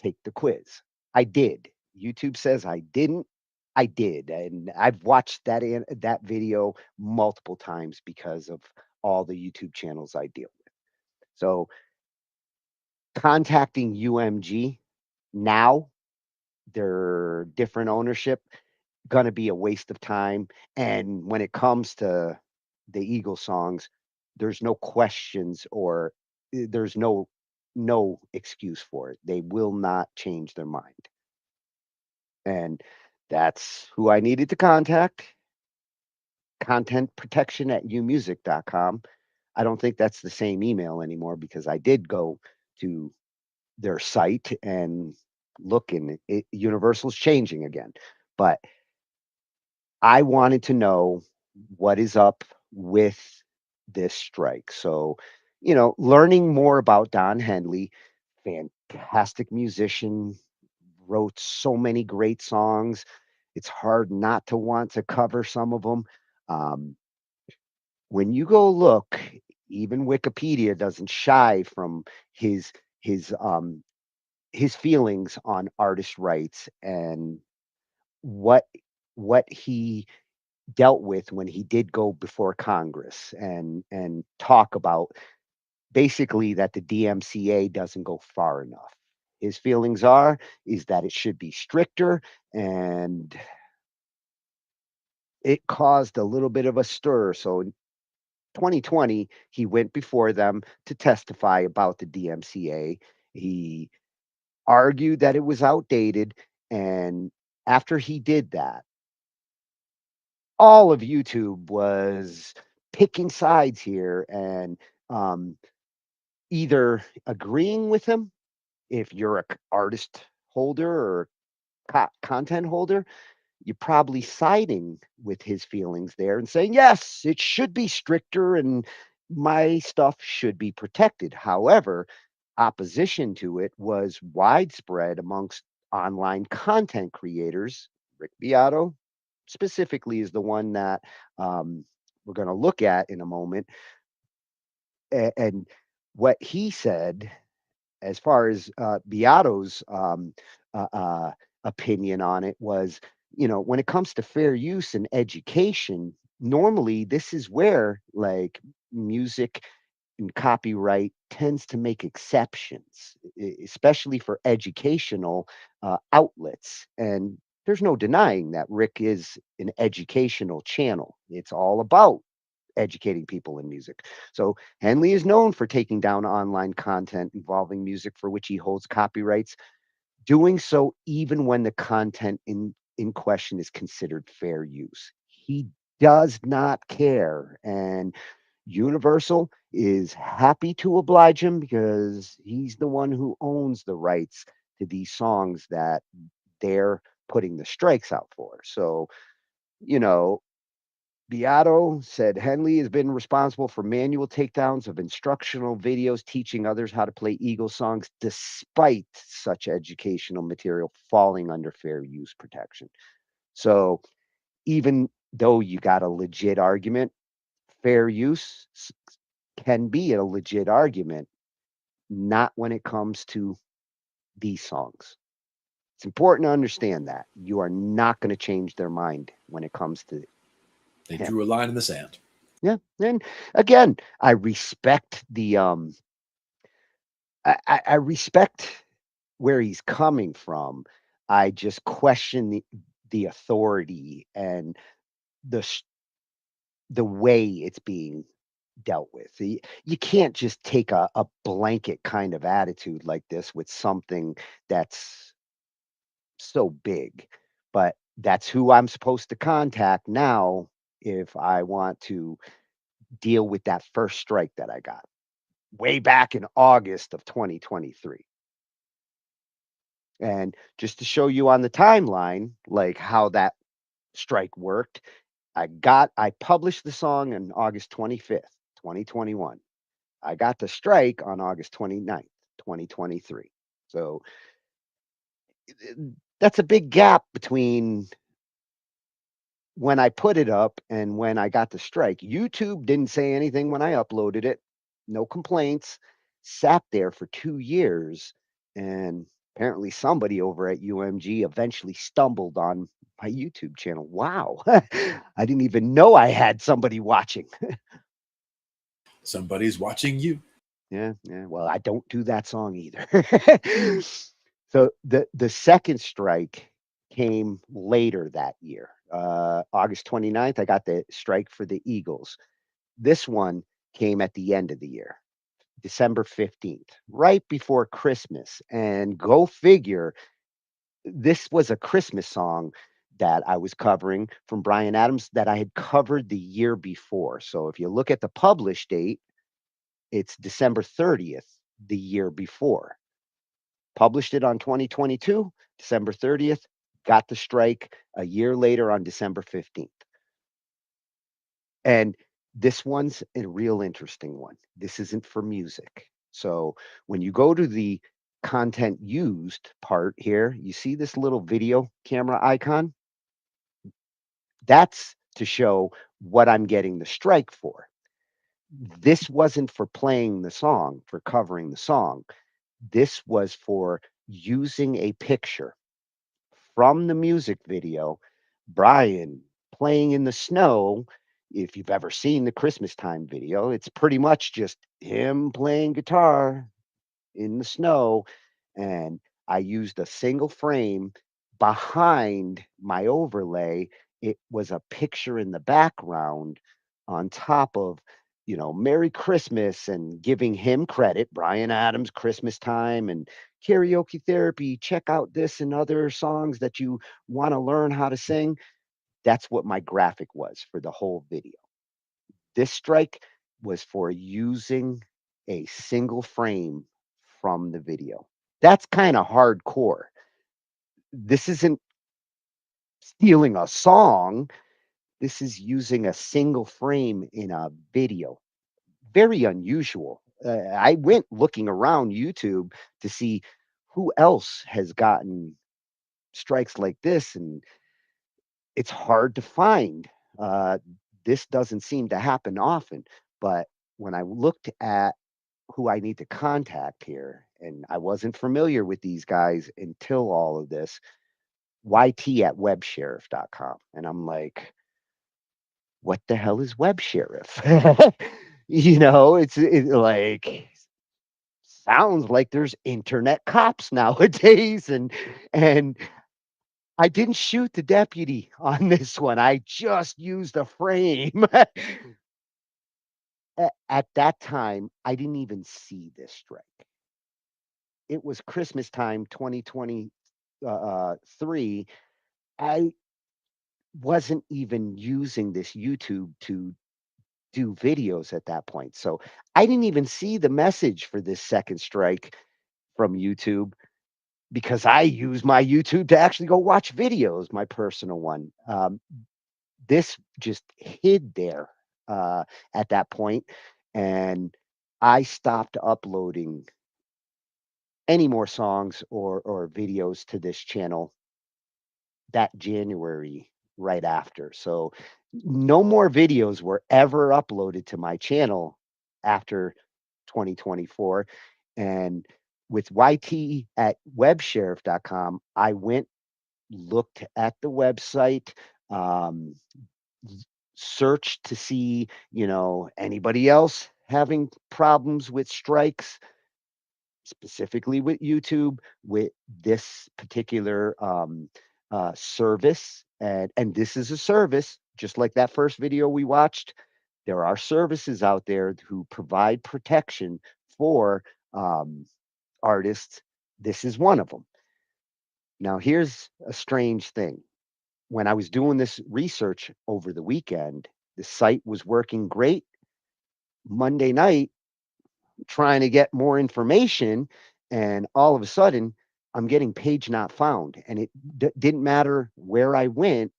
take the quiz. I did. YouTube says I didn't. I did, and I've watched that video multiple times because of all the YouTube channels I deal with. So contacting UMG now, their different ownership, gonna be a waste of time. And when it comes to the Eagle songs, there's no questions or there's no excuse for it. They will not change their mind. And that's who I needed to contact. Content protection at umusic.com. I don't think that's the same email anymore because I did go to their site and look, and Universal's changing again. But I wanted to know what is up with this strike. So, learning more about Don Henley, fantastic musician, wrote so many great songs. It's hard not to want to cover some of them. Um, when you go look, even Wikipedia doesn't shy from his his um his feelings on artist rights and what he dealt with when he did go before Congress and talk about basically that the DMCA doesn't go far enough. His feelings is that it should be stricter, and it caused a little bit of a stir. So in 2020, he went before them to testify about the DMCA. He argued that it was outdated, and after he did that, all of YouTube was picking sides here and um, either agreeing with him if you're a artist holder or content holder, you're probably siding with his feelings there and saying, yes, it should be stricter and my stuff should be protected. However, opposition to it was widespread amongst online content creators. Rick Beato specifically is the one that we're going to look at in a moment. And what he said, as far as Beato's opinion on it, was, when it comes to fair use and education, normally this is where like music and copyright tends to make exceptions, especially for educational outlets. And there's no denying that Rick is an educational channel. It's all about educating people in music. So Henley is known for taking down online content involving music for which he holds copyrights, doing so even when the content in question is considered fair use. He does not care. And Universal is happy to oblige him because he's the one who owns the rights to these songs that they're putting the strikes out for. So, you know, Beato said Henley has been responsible for manual takedowns of instructional videos teaching others how to play Eagle songs, despite such educational material falling under fair use protection. So even though you got a legit argument, fair use can be a legit argument, not when it comes to these songs. It's important to understand that you are not going to change their mind when it comes to They him. drew a line in the sand. Yeah, and again, I respect I respect where he's coming from. I just question the authority and the sh- the way it's being dealt with. You can't just take a blanket kind of attitude like this with something that's so big. But that's who I'm supposed to contact now if I want to deal with that first strike that I got way back in August of 2023. And just to show you on the timeline, like how that strike worked, I published the song on August 25th, 2021. I got the strike on August 29th, 2023. So that's a big gap between when I put it up and when I got the strike. YouTube didn't say anything when I uploaded it. No complaints. Sat there for 2 years, and apparently somebody over at UMG eventually stumbled on my YouTube channel. Wow. I didn't even know I had somebody watching. Somebody's watching you. Yeah, yeah. Well, I don't do that song either. So the second strike came later that year. August 29th, I got the strike for the Eagles. This one came at the end of the year, December 15th, right before Christmas. And go figure, this was a Christmas song that I was covering from Bryan Adams that I had covered the year before. So if you look at the published date, it's December 30th, the year before. Published it on 2022, December 30th, got the strike a year later on December 15th. And this one's a real interesting one. This isn't for music. So when you go to the content used part here, you see this little video camera icon? That's to show what I'm getting the strike for. This wasn't for playing the song, for covering the song. This was for using a picture from the music video, Brian playing in the snow. If you've ever seen the Christmas time video, it's pretty much just him playing guitar in the snow. And I used a single frame behind my overlay. It was a picture in the background on top of, Merry Christmas and giving him credit, Bryan Adams, Christmas time and karaoke therapy. Check out this and other songs that you want to learn how to sing. That's what my graphic was for the whole video. This strike was for using a single frame from the video. That's kind of hardcore. This isn't stealing a song. This is using a single frame in a video. Very unusual. I went looking around YouTube to see who else has gotten strikes like this, and it's hard to find. Uh, this doesn't seem to happen often, but when I looked at who I need to contact here, and I wasn't familiar with these guys until all of this, YT at websheriff.com. And I'm like, what the hell is web sheriff? It's like sounds like there's internet cops nowadays, and I didn't shoot the deputy on this one. I just used a frame. at that time, I didn't even see this strike. It was Christmas time, 2023. I wasn't even using this YouTube to do videos at that point. So I didn't even see the message for this second strike from YouTube because I use my YouTube to actually go watch videos, my personal one. This just hid there at that point, and I stopped uploading any more songs or videos to this channel that January right after. So no more videos were ever uploaded to my channel after 2024. And with YT at websheriff.com, I went, looked at the website, um, searched to see, anybody else having problems with strikes, specifically with YouTube, with this particular service. And this is a service, just like that first video we watched. There are services out there who provide protection for artists. This is one of them. Now, here's a strange thing. When I was doing this research over the weekend, the site was working great. Monday night, trying to get more information, and all of a sudden, I'm getting page not found. And it didn't matter where I went,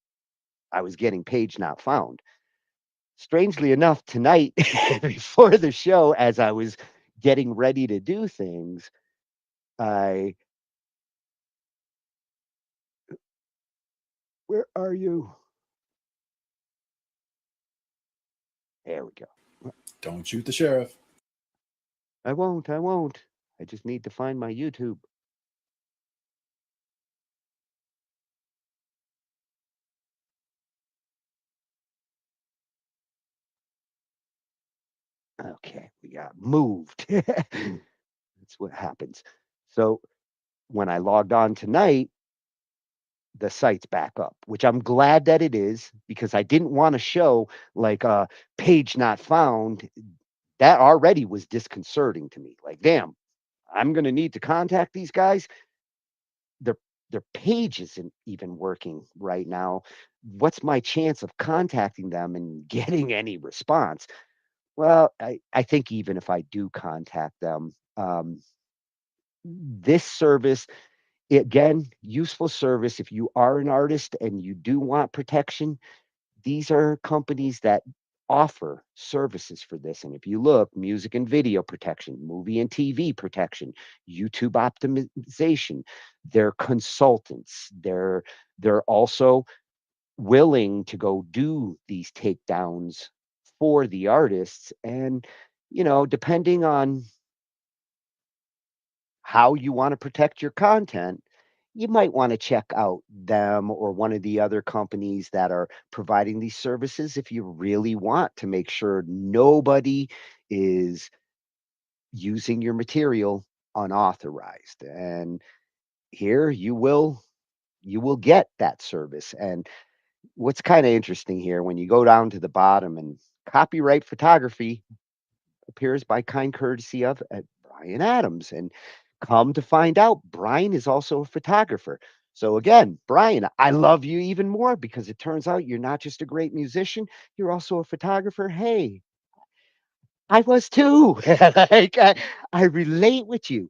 I was getting page not found. Strangely enough, tonight, before the show, as I was getting ready to do things, I where are you? There we go. Don't shoot the sheriff. I won't. I won't. I just need to find my YouTube. Okay, we got moved. That's what happens. So when I logged on tonight, the site's back up, which I'm glad that it is because I didn't want to show like a page not found. That already was disconcerting to me. Like, damn, I'm gonna need to contact these guys. Their their page isn't even working right now. What's my chance of contacting them and getting any response? Well, I think even if I do contact them, this service, again, useful service. If you are an artist and you do want protection, these are companies that offer services for this. And if you look, music and video protection, movie and TV protection, YouTube optimization, they're consultants. They're also willing to go do these takedowns for the artists. And, depending on how you want to protect your content, you might want to check out them or one of the other companies that are providing these services if you really want to make sure nobody is using your material unauthorized. And here you will get that service. And what's kind of interesting here, when you go down to the bottom, and copyright photography appears by kind courtesy of Bryan Adams. And come to find out, Bryan is also a photographer. So again, Bryan, I love you even more because it turns out you're not just a great musician, you're also a photographer. Hey, I was too. Like, I relate with you,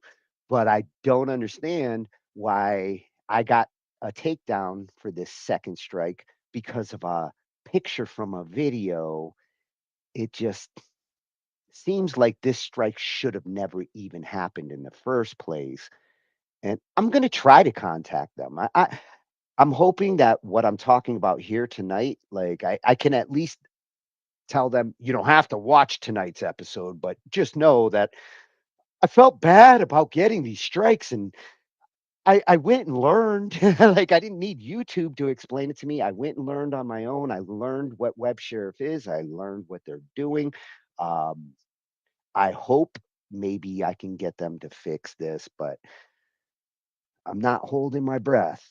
but I don't understand why I got a takedown for this second strike because of a picture from a video. It just seems like this strike should have never even happened in the first place. And I'm going to try to contact them. I'm hoping that what I'm talking about here tonight, like I can at least tell them you don't have to watch tonight's episode, but just know that I felt bad about getting these strikes, and I went and learned. Like, I didn't need YouTube to explain it to me. I went and learned on my own. I learned what Web Sheriff is. I learned what they're doing. Um, I hope maybe I can get them to fix this, but I'm not holding my breath.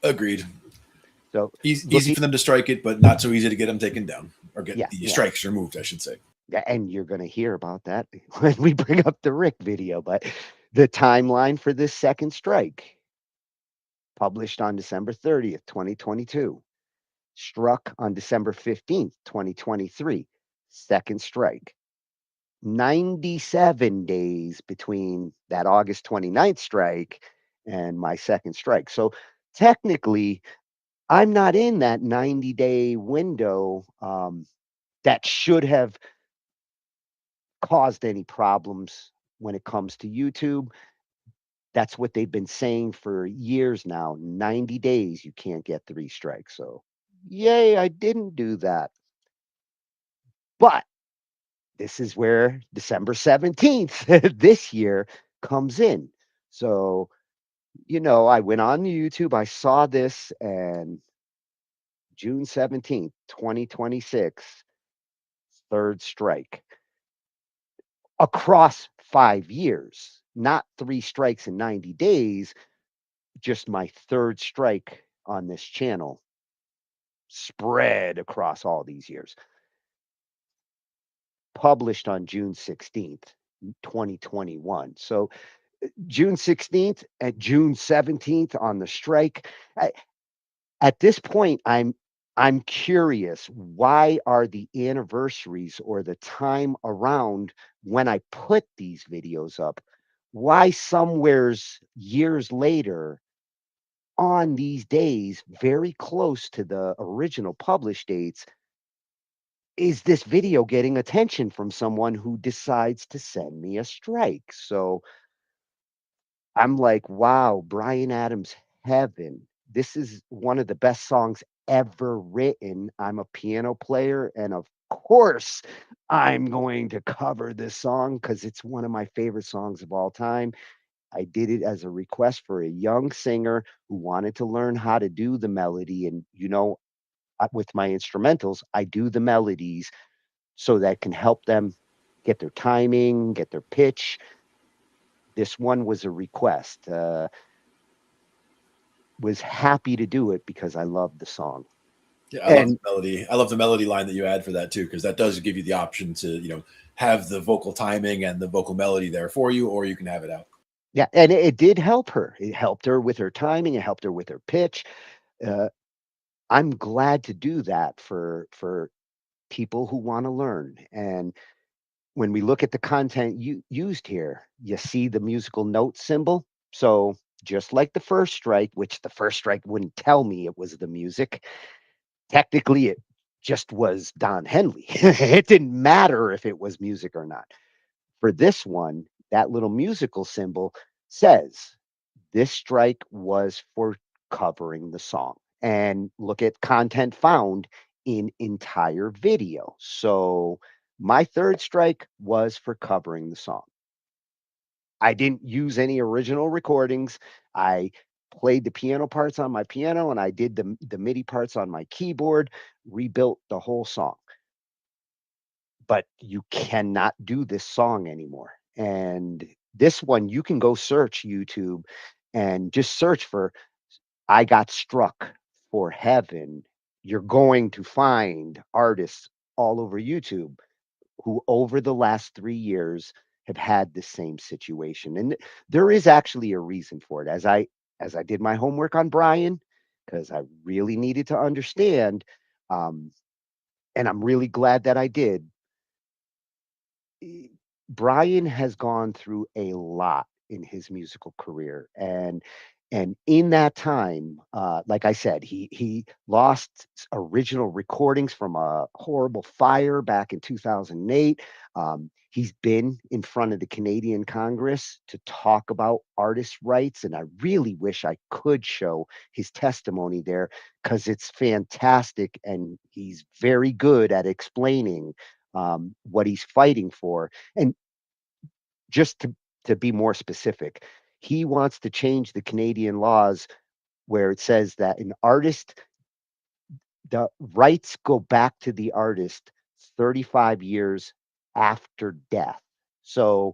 Agreed. So Easy for them to strike it, but not so easy to get them taken down or get the yeah. strikes removed, I should say. Yeah, and you're going to hear about that when we bring up the Rick video. But the timeline for this second strike, published on December 30th, 2022, struck on December 15th, 2023, second strike. 97 days between that August 29th strike and my second strike. So technically, I'm not in that 90-day window that should have caused any problems when it comes to YouTube. That's what they've been saying for years now. 90 days, you can't get 3 strikes. So, yay, I didn't do that. But this is where December 17th this year comes in. So, I went on YouTube, I saw this, and June 17th, 2026, third strike across 5 years, not 3 strikes in 90 days, just my third strike on this channel spread across all these years. Published on June 16th, 2021. So June 16th and June 17th on the strike. At this point, I'm curious, why are the anniversaries or the time around when I put these videos up, why somewheres years later on these days, very close to the original published dates, is this video getting attention from someone who decides to send me a strike? So I'm like, wow, Bryan Adams heaven. This is one of the best songs ever written. I'm a piano player, and of course, I'm going to cover this song because it's one of my favorite songs of all time. I did it as a request for a young singer who wanted to learn how to do the melody. And, with my instrumentals, I do the melodies so that can help them get their timing, get their pitch. This one was a request. Was happy to do it because I love the song. Yeah, I love the melody. I love the melody line that you add for that too, because that does give you the option to, have the vocal timing and the vocal melody there for you, or you can have it out. Yeah, and it did help her. It helped her with her timing. It helped her with her pitch. I'm glad to do that for people who want to learn. And when we look at the content used here, you see the musical note symbol. So just like the first strike, which the first strike wouldn't tell me it was the music, technically it just was Don Henley. It didn't matter if it was music or not. For this one, that little musical symbol says this strike was for covering the song. And look at content found in entire video. So my third strike was for covering the song. I didn't use any original recordings. I played the piano parts on my piano and I did the MIDI parts on my keyboard, rebuilt the whole song. But you cannot do this song anymore. And this one, you can go search YouTube and just search for I Got Struck for Heaven. You're going to find artists all over YouTube who, over the last 3 years, have had the same situation. And there is actually a reason for it. As I did my homework on Bryan, because I really needed to understand, and I'm really glad that I did. Bryan has gone through a lot in his musical career, and in that time, like I said, he lost original recordings from a horrible fire back in 2008. He's been in front of the Canadian Congress to talk about artists' rights, and I really wish I could show his testimony there because it's fantastic, and he's very good at explaining what he's fighting for. And just to be more specific, he wants to change the Canadian laws where it says that an artist, the rights go back to the artist 35 years after death. So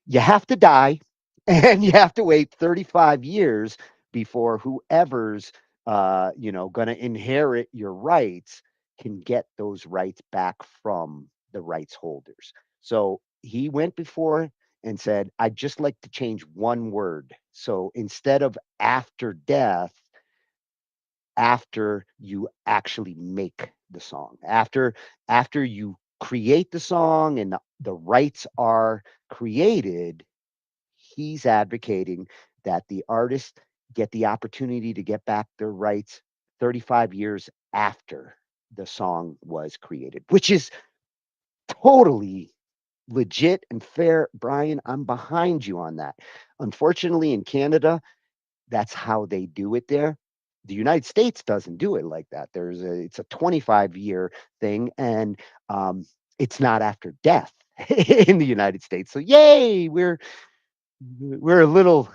you have to die and you have to wait 35 years before whoever's going to inherit your rights can get those rights back from the rights holders. So he went before and said, I'd just like to change one word. So instead of after death, after you actually make the song, after you create the song and the rights are created, he's advocating that the artists get the opportunity to get back their rights 35 years after the song was created, which is totally legit and fair. Brian, I'm behind you on that. Unfortunately, in Canada, that's how they do it there. The United States doesn't do it like that. It's a 25-year thing, and it's not after death in the United States. So yay, we're a little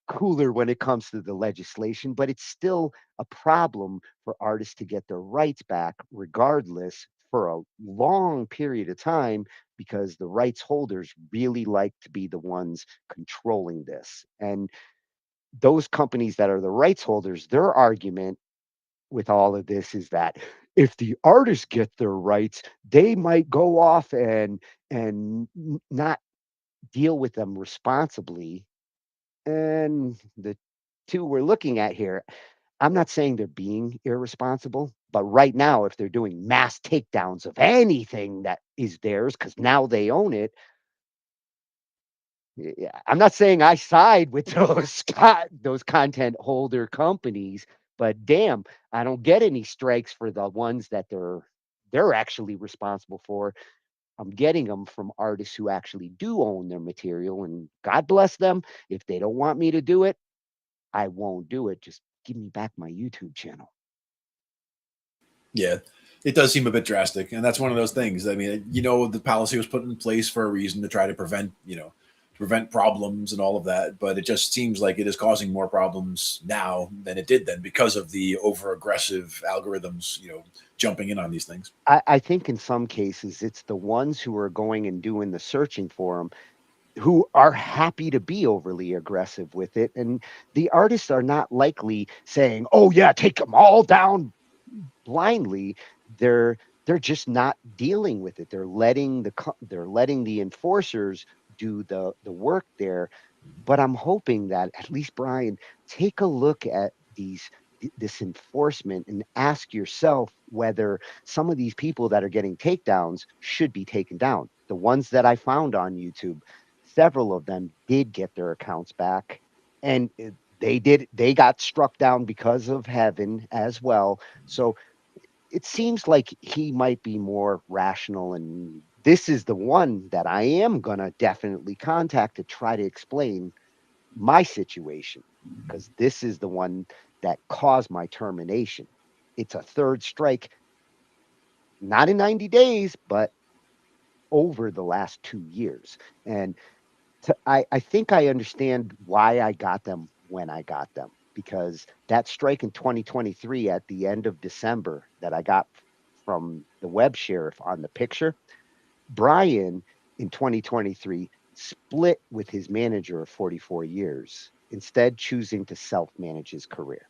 cooler when it comes to the legislation, but it's still a problem for artists to get their rights back, regardless, for a long period of time, because the rights holders really like to be the ones controlling this. And those companies that are the rights holders, their argument with all of this is that if the artists get their rights, they might go off and not deal with them responsibly. And the two we're looking at here, I'm not saying they're being irresponsible, but right now, if they're doing mass takedowns of anything that is theirs, because now they own it, yeah, I'm not saying I side with those content holder companies, but damn, I don't get any strikes for the ones that they're actually responsible for. I'm getting them from artists who actually do own their material, and God bless them. If they don't want me to do it, I won't do it. Just give me back my YouTube channel. Yeah, it does seem a bit drastic, and that's one of those things. I mean, the policy was put in place for a reason to try to prevent problems and all of that, but it just seems like it is causing more problems now than it did then because of the over aggressive algorithms, jumping in on these things. I think in some cases it's the ones who are going and doing the searching for them who are happy to be overly aggressive with it, and the artists are not likely saying, "Oh yeah, take them all down blindly." They're just not dealing with it. They're letting the enforcers do the work there. But I'm hoping that at least, Brian, take a look at this enforcement and ask yourself whether some of these people that are getting takedowns should be taken down. The ones that I found on YouTube, several of them did get their accounts back, and they got struck down because of heaven as well. So it seems like he might be more rational, and this is the one that I am going to definitely contact to try to explain my situation, because this is the one that caused my termination. It's a third strike, not in 90 days, but over the last 2 years. And I think I understand why I got them when I got them, because that strike in 2023 at the end of December that I got from the web sheriff on the picture, Brian in 2023 split with his manager of 44 years, instead choosing to self-manage his career.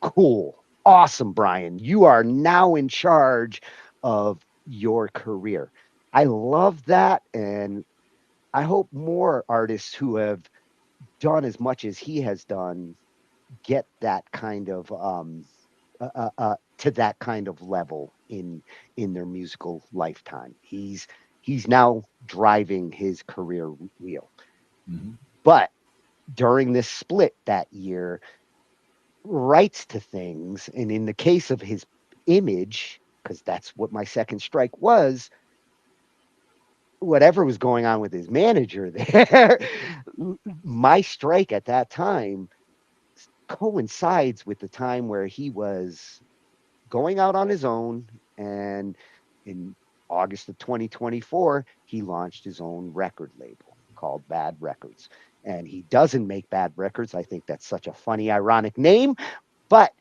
Cool. Awesome, Brian. You are now in charge of your career. I love that, and I hope more artists who have done as much as he has done get that kind of to that kind of level in their musical lifetime. He's now driving his career wheel. Mm-hmm. But during this split that year, rights to things, and in the case of his image, because that's what my second strike was, whatever was going on with his manager there, my strike at that time coincides with the time where he was going out on his own. And in August of 2024, he launched his own record label called Bad Records. And he doesn't make bad records. I think that's such a funny, ironic name. But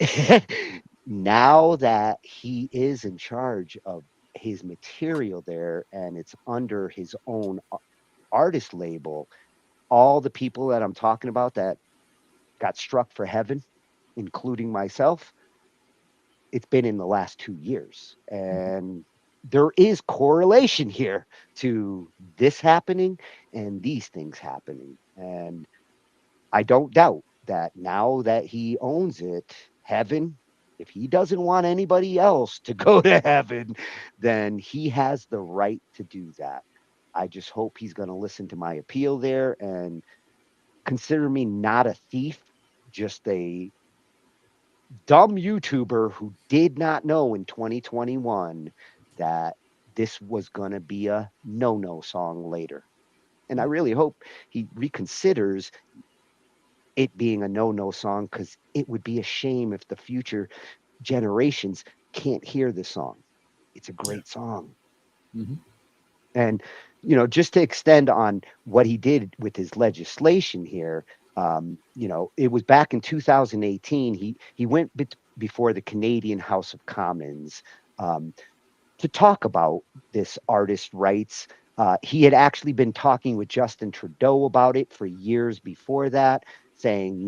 now that he is in charge of his material there and it's under his own artist label, all the people that I'm talking about that got struck for heaven, including myself, it's been in the last 2 years. And there is correlation here to this happening and these things happening. And I don't doubt that now that he owns it, heaven, if he doesn't want anybody else to go to heaven, then he has the right to do that. I just hope he's going to listen to my appeal there and consider me not a thief, just a dumb YouTuber who did not know in 2021 that this was going to be a no no song later. And I really hope he reconsiders it being a no no song because it would be a shame if the future generations can't hear the song. It's a great song. Mm-hmm. And, just to extend on what he did with his legislation here, it was back in 2018. He went before the Canadian House of Commons um, to talk about this artist rights. He had actually been talking with Justin Trudeau about it for years before that, saying,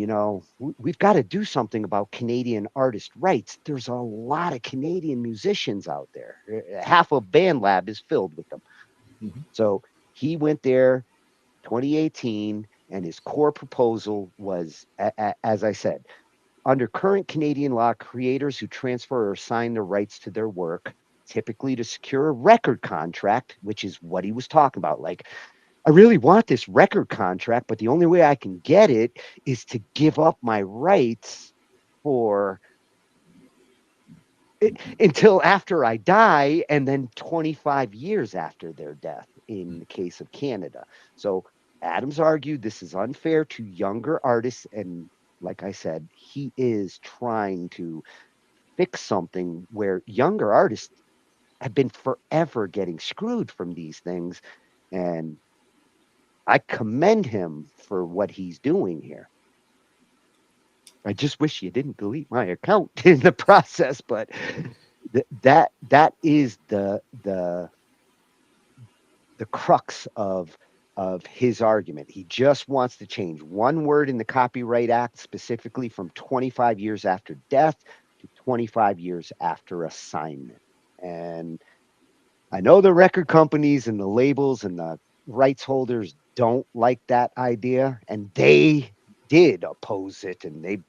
we've got to do something about Canadian artist rights. There's a lot of Canadian musicians out there. Half of BandLab is filled with them. Mm-hmm. So he went there 2018, and his core proposal was, as I said, under current Canadian law, creators who transfer or sign the rights to their work, typically to secure a record contract, which is what he was talking about. Like, I really want this record contract, but the only way I can get it is to give up my rights for until after I die, and then 25 years after their death in the case of Canada. So Adams argued this is unfair to younger artists. And like I said, he is trying to fix something where younger artists have been forever getting screwed from these things. And I commend him for what he's doing here. I just wish you didn't delete my account in the process, but that is the crux of his argument. He just wants to change one word in the Copyright Act, specifically from 25 years after death to 25 years after assignment. And I know the record companies and the labels and the rights holders don't like that idea, and they did oppose it, and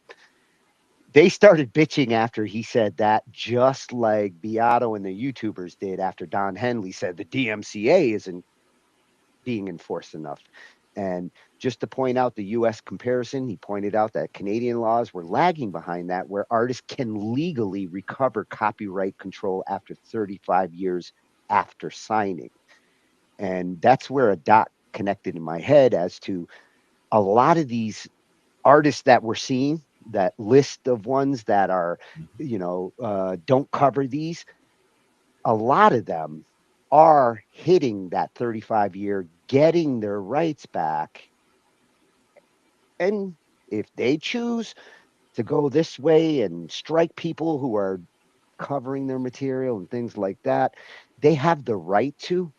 they started bitching after he said that, just like Beato and the YouTubers did after Don Henley said the DMCA isn't being enforced enough. And just to point out the US comparison, he pointed out that Canadian laws were lagging behind that, where artists can legally recover copyright control after 35 years after signing. And that's where a dot connected in my head as to a lot of these artists that we're seeing, that list of ones that are, don't cover these, a lot of them are hitting that 35-year, getting their rights back. And if they choose to go this way and strike people who are covering their material and things like that, they have the right to.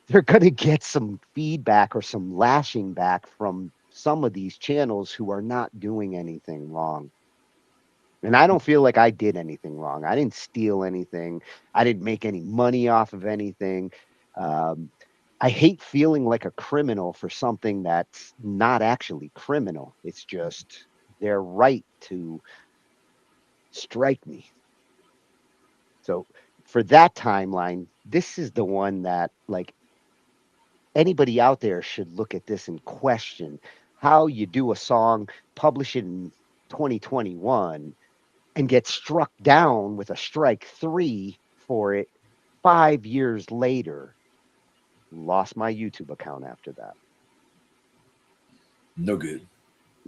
They're going to get some feedback or some lashing back from some of these channels who are not doing anything wrong. And I don't feel like I did anything wrong. I didn't steal anything. I didn't make any money off of anything. Um, I hate feeling like a criminal for something that's not actually criminal. It's just their right to strike me. So for that timeline, this is the one that, like, anybody out there should look at this and question how you do a song, publish it in 2021, and get struck down with a strike 3 for it 5 years later. Lost my YouTube account after that. No good.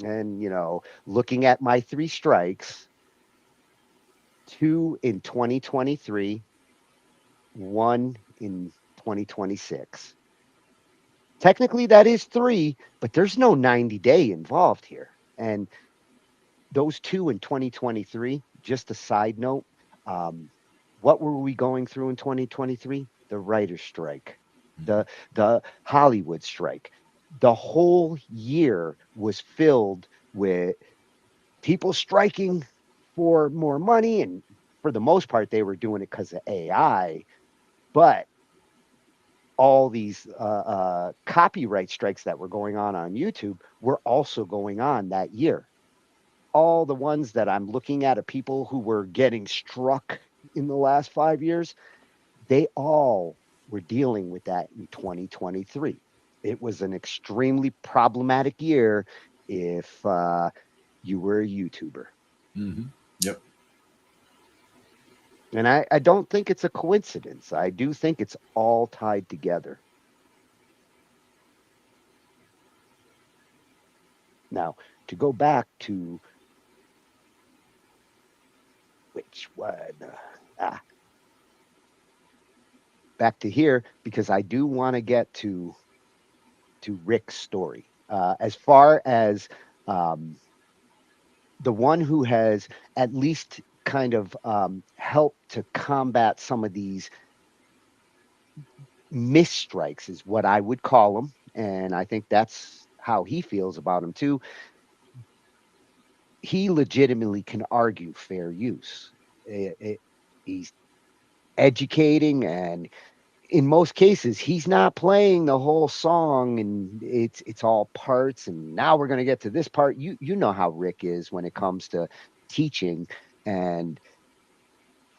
And, looking at my 3 strikes, 2 in 2023, 1 in 2026. Technically, that is 3, but there's no 90-day involved here. And those 2 in 2023, just a side note, what were we going through in 2023? The writer's strike, the Hollywood strike. The whole year was filled with people striking for more money. And for the most part, they were doing it because of AI. But all these copyright strikes that were going on YouTube were also going on that year. All the ones that I'm looking at of people who were getting struck in the last 5 years, they all were dealing with that in 2023. It was an extremely problematic year if you were a YouTuber. Mm-hmm. Yep. And I don't think it's a coincidence. I do think it's all tied together. Now, to go back to which one? Back to here, because I do want to get to Rick's story. As far as the one who has at least kind of helped to combat some of these misstrikes, is what I would call them. And I think that's how he feels about them too. He legitimately can argue fair use. He's educating, and in most cases he's not playing the whole song, and it's all parts. And now we're going to get to this part. You know how Rick is when it comes to teaching. And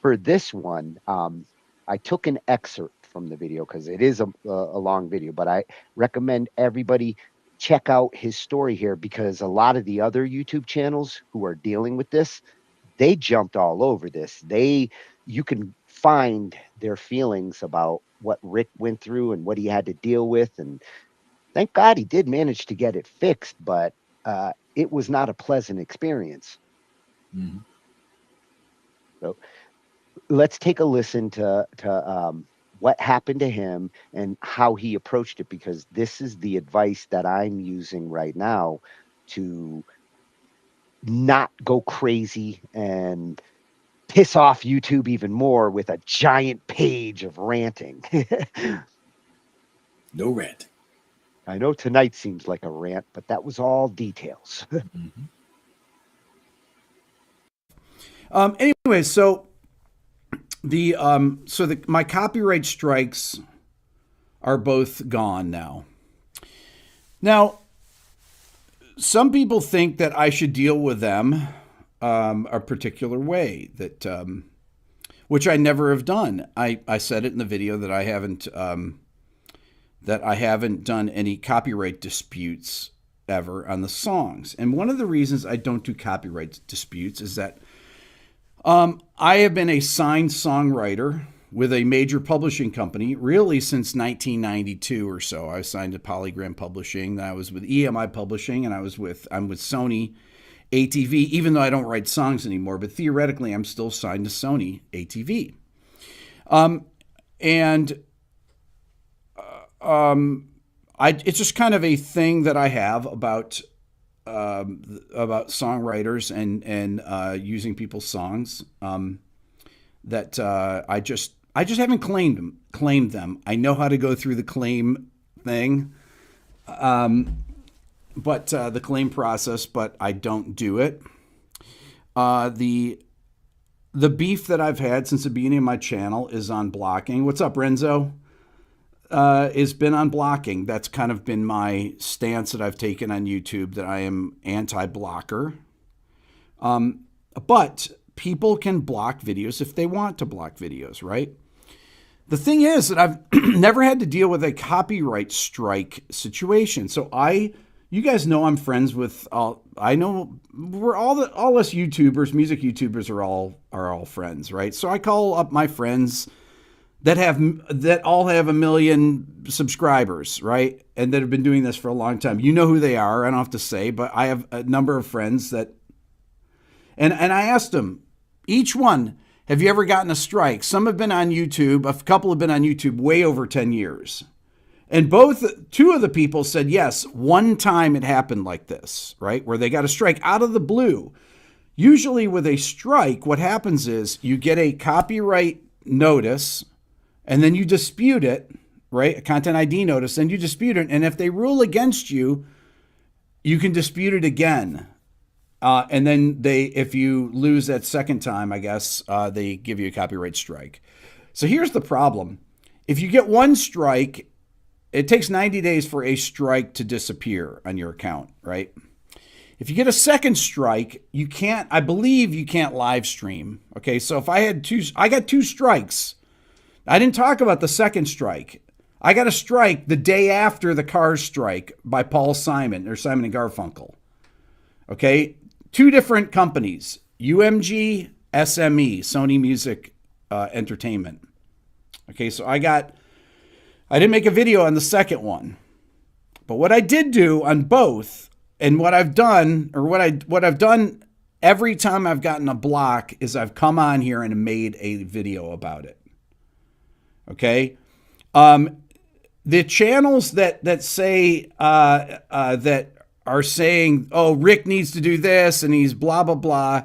for this one, I took an excerpt from the video because it is a long video, but I recommend everybody check out his story here, because a lot of the other YouTube channels who are dealing with this, they jumped all over this. You can find their feelings about what Rick went through and what he had to deal with. And thank God he did manage to get it fixed, but it was not a pleasant experience. Mm-hmm. So let's take a listen to what happened to him and how he approached it, because this is the advice that I'm using right now to not go crazy and piss off YouTube even more with a giant page of ranting. No rant. I know tonight seems like a rant, but that was all details. Mm-hmm. Anyway, so my copyright strikes are both gone now. Now, some people think that I should deal with them a particular way, that which I never have done. I said it in the video that I haven't done any copyright disputes ever on the songs. And one of the reasons I don't do copyright disputes is that I have been a signed songwriter with a major publishing company really since 1992 or so. I was signed to Polygram Publishing, then I was with EMI Publishing, and I'm with Sony ATV, even though I don't write songs anymore, but theoretically I'm still signed to Sony ATV. It's just kind of a thing that I have about songwriters and using people's songs, that I just haven't claimed them. I know how to go through the claim thing, but the claim process, but I don't do it. The beef that I've had since the beginning of my channel is on blocking. What's up, Renzo? Has been on blocking. That's kind of been my stance that I've taken on YouTube, that I am anti-blocker. But people can block videos if they want to block videos, right? The thing is that I've never had to deal with a copyright strike situation. So you guys know I'm friends with I know we're all us YouTubers, music YouTubers are all friends, right? So I call up my friends that all have 1 million subscribers, right? And that have been doing this for a long time. You know who they are. I don't have to say, but I have a number of friends that, and I asked them, each one, have you ever gotten a strike? Some have been on YouTube. A couple have been on YouTube way over 10 years. And two of the people said, yes, one time it happened like this, right? Where they got a strike out of the blue. Usually with a strike, what happens is you get a copyright notice, and then you dispute it, right? A content ID notice, then you dispute it. And if they rule against you, you can dispute it again. And then if you lose that second time, I guess they give you a copyright strike. So here's the problem. If you get one strike, it takes 90 days for a strike to disappear on your account, right? If you get a second strike, I believe you can't live stream. Okay, so if I got 2 strikes. I didn't talk about the second strike. I got a strike the day after the Cars strike by Paul Simon or Simon and Garfunkel. Okay, 2 different companies, UMG, SME, Sony Music Entertainment. Okay, so I didn't make a video on the second one. But what I did do on both, and what I've done every time I've gotten a block, is I've come on here and made a video about it. Okay? The channels that say that are saying, oh, Rick needs to do this and he's blah blah blah.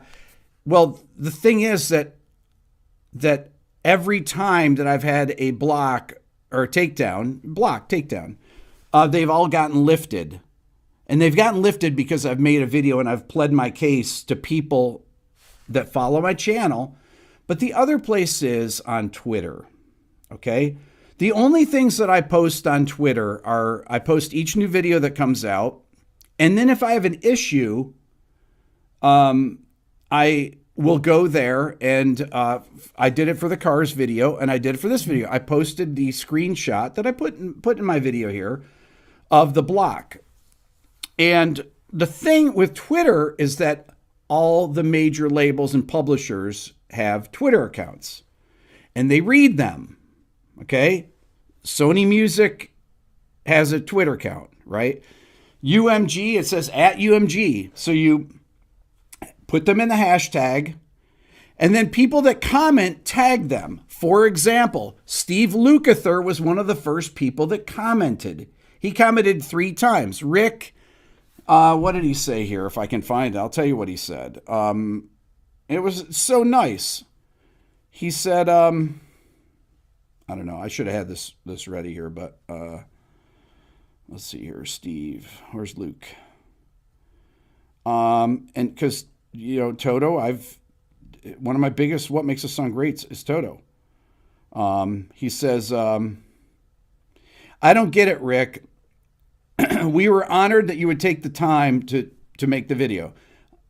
Well, the thing is that every time that I've had a block or a takedown, they've all gotten lifted. And they've gotten lifted because I've made a video and I've pled my case to people that follow my channel. But the other place is on Twitter. Okay? The only things that I post on Twitter are I post each new video that comes out. And then if I have an issue, I will go there and I did it for the Cars video and I did it for this video. I posted the screenshot that I put in my video here of the block. And the thing with Twitter is that all the major labels and publishers have Twitter accounts and they read them. Okay. Sony Music has a Twitter account, right? UMG, it says at UMG. So you put them in the hashtag and then people that comment tag them. For example, Steve Lukather was one of the first people that commented. He commented 3 times. Rick, what did he say here? If I can find it, I'll tell you what he said. It was so nice. He said, I don't know. I should have had this ready here, but let's see here. Steve, where's Luke? And because, Toto, one of my biggest what makes a song great is Toto. He says, I don't get it, Rick. We were honored that you would take the time to make the video.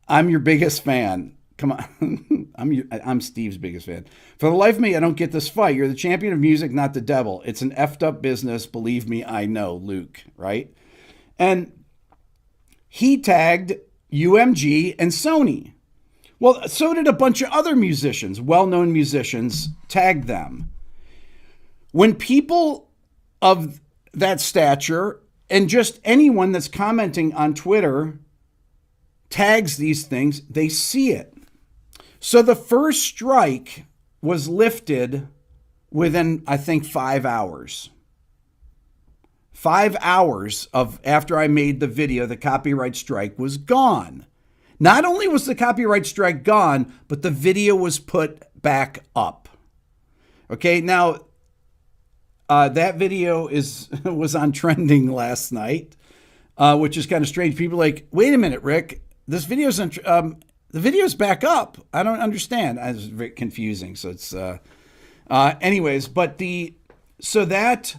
I'm your biggest fan. Come on. I'm Steve's biggest fan. For the life of me, I don't get this fight. You're the champion of music, not the devil. It's an effed up business. Believe me, I know, Luke, right? And he tagged UMG and Sony. Well, so did a bunch of other musicians, well-known musicians, tag them. When people of that stature and just anyone that's commenting on Twitter tags these things, they see it. So the first strike was lifted within, I think, 5 hours. 5 hours after I made the video, the copyright strike was gone. Not only was the copyright strike gone, but the video was put back up. Okay, now that video was on trending last night, which is kind of strange. People are like, wait a minute, Rick, this video's the video's back up. I don't understand. It's very confusing. So it's anyways, but so that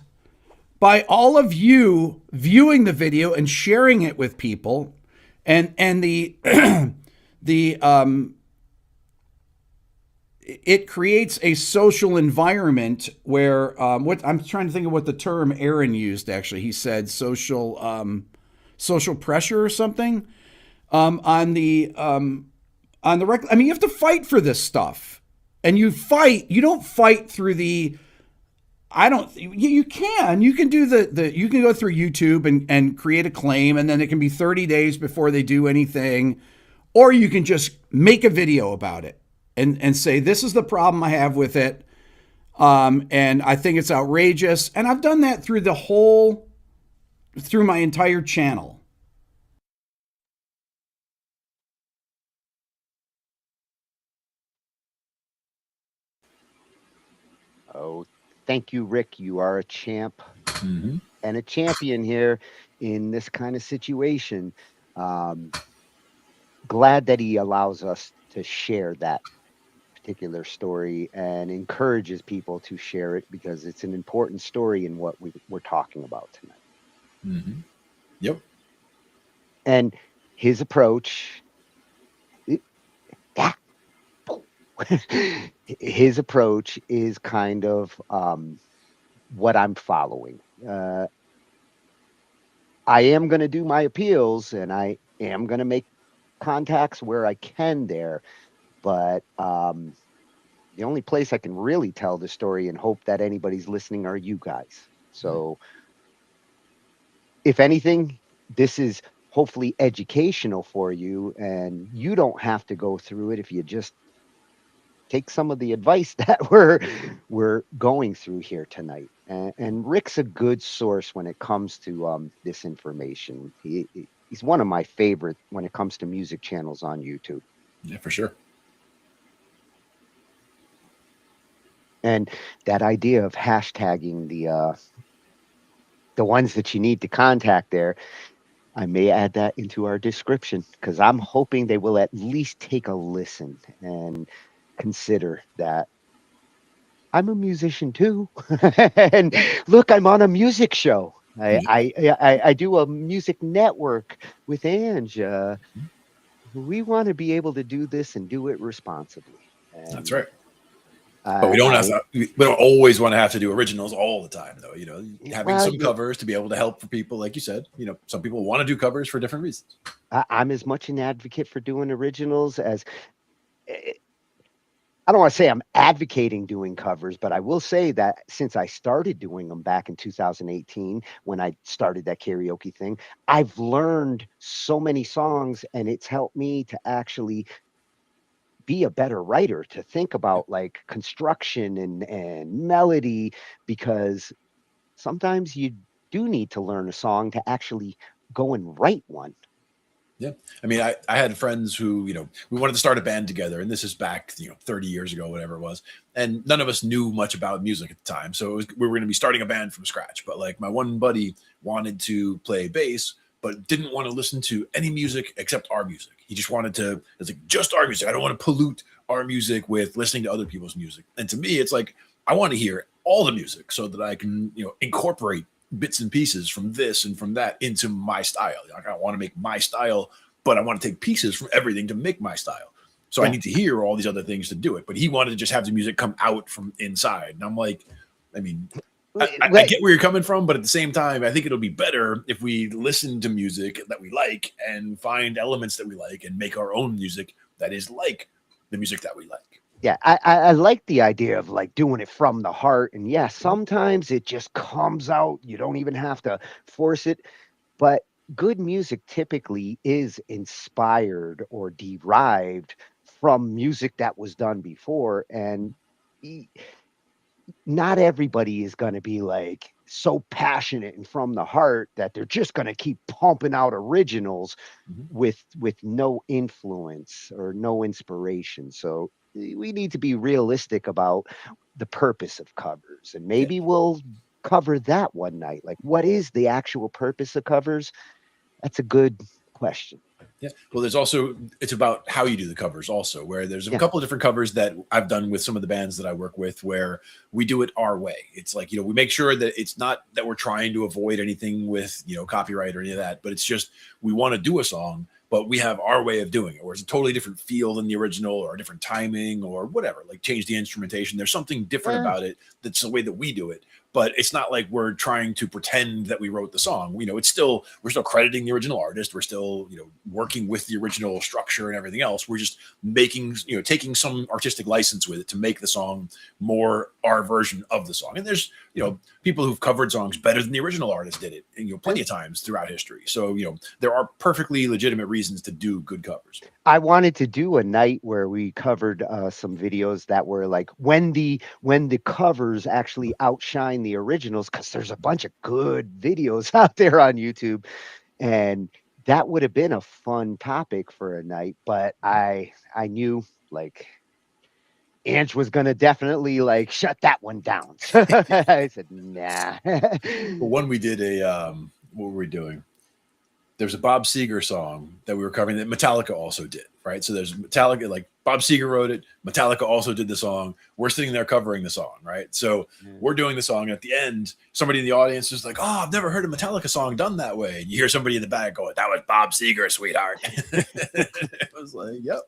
by all of you viewing the video and sharing it with people, and it creates a social environment where what I'm trying to think of what the term Aaron used. Actually, he said social pressure or something on the record. I mean, you have to fight for this stuff, and you don't fight through the. You can do you can go through YouTube and create a claim, and then it can be 30 days before they do anything, or you can just make a video about it and say, this is the problem I have with it. And I think it's outrageous. And I've done that through my entire channel. Oh, thank you, Rick. You are a champ and a champion here in this kind of situation. glad that he allows us to share that particular story and encourages people to share it because it's an important story in what we're talking about tonight. Mm-hmm. Yep. And his approach, his approach is kind of what I'm following. I am going to do my appeals and I am going to make contacts where I can there. But the only place I can really tell the story and hope that anybody's listening are you guys. So, if anything, this is hopefully educational for you, and you don't have to go through it if you just take some of the advice that we're going through here tonight. And Rick's a good source when it comes to this information. He's one of my favorite when it comes to music channels on YouTube. Yeah, for sure. And that idea of hashtagging the ones that you need to contact there, I may add that into our description because I'm hoping they will at least take a listen and consider that I'm a musician too. And look, I'm on a music show. I do a music network with Ange. We want to be able to do this and do it responsibly. And that's right. But we don't always want to have to do originals all the time, though. You know, having some covers to be able to help for people, like you said. You know, some people want to do covers for different reasons. I'm as much an advocate for doing originals as I don't want to say I'm advocating doing covers, but I will say that since I started doing them back in 2018, when I started that karaoke thing, I've learned so many songs, and it's helped me to actually be a better writer, to think about like construction and melody, because sometimes you do need to learn a song to actually go and write one. Yeah. I mean, I had friends who, you know, we wanted to start a band together, and this is back, 30 years ago, whatever it was. And none of us knew much about music at the time. So we were going to be starting a band from scratch. But like my one buddy wanted to play bass, but didn't want to listen to any music except our music. He just wanted to, it's like just our music. I don't want to pollute our music with listening to other people's music. And to me, it's like, I want to hear all the music so that I can, incorporate bits and pieces from this and from that into my style. Like, I want to make my style, but I want to take pieces from everything to make my style. So I need to hear all these other things to do it. But he wanted to just have the music come out from inside. And I'm like, I mean, I get where you're coming from, but at the same time, I think it'll be better if we listen to music that we like and find elements that we like and make our own music that is like the music that we like. Yeah, I like the idea of like doing it from the heart. And yeah, sometimes it just comes out. You don't even have to force it. But good music typically is inspired or derived from music that was done before. And not everybody is going to be like so passionate and from the heart that they're just going to keep pumping out originals with no influence or no inspiration. So we need to be realistic about the purpose of covers, and maybe we'll cover that one night. Like, what is the actual purpose of covers? That's a good question. Yeah. Well, it's about how you do the covers also, where there's a couple of different covers that I've done with some of the bands that I work with where we do it our way. It's like, we make sure that it's not that we're trying to avoid anything with, copyright or any of that, but it's just, we want to do a song, but we have our way of doing it, or it's a totally different feel than the original, or a different timing or whatever, like change the instrumentation. There's something different about it. That's the way that we do it. But it's not like we're trying to pretend that we wrote the song. We're still crediting the original artist. We're still, working with the original structure and everything else. We're just making, taking some artistic license with it to make the song more our version of the song. And there's, people who've covered songs better than the original artist did it, and, plenty of times throughout history. So, there are perfectly legitimate reasons to do good covers. I wanted to do a night where we covered some videos that were like when the covers actually outshine the originals, because there's a bunch of good videos out there on YouTube, and that would have been a fun topic for a night. But I knew like Ange was gonna definitely like shut that one down. So I said, nah. Well, one we did what were we doing? there's a Bob Seger song that we were covering that Metallica also did, right? So there's Metallica, like Bob Seger wrote it, Metallica also did the song. We're sitting there covering the song, right? So we're doing the song. At the end, somebody in the audience is like, "Oh, I've never heard a Metallica song done that way." And you hear somebody in the back going, "That was Bob Seger, sweetheart." It was like, "Yep."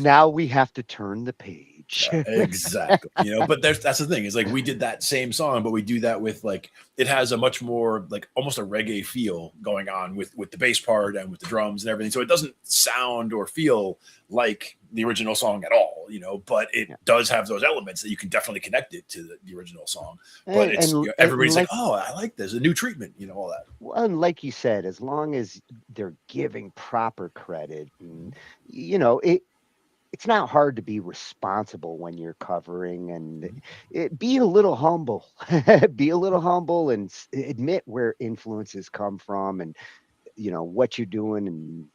Now we have to turn the page. Exactly. But that's the thing, is like we did that same song, but we do that with like, it has a much more like almost a reggae feel going on with the bass part and with the drums and everything. So it doesn't sound or feel like the original song at all, but it does have those elements that you can definitely connect it to the original song. But it's everybody's like, "Oh, I like this, a new treatment," all that. Well, and like you said, as long as they're giving proper credit, and it's not hard to be responsible when you're covering, and be a little humble. Be a little humble and admit where influences come from, and what you're doing. And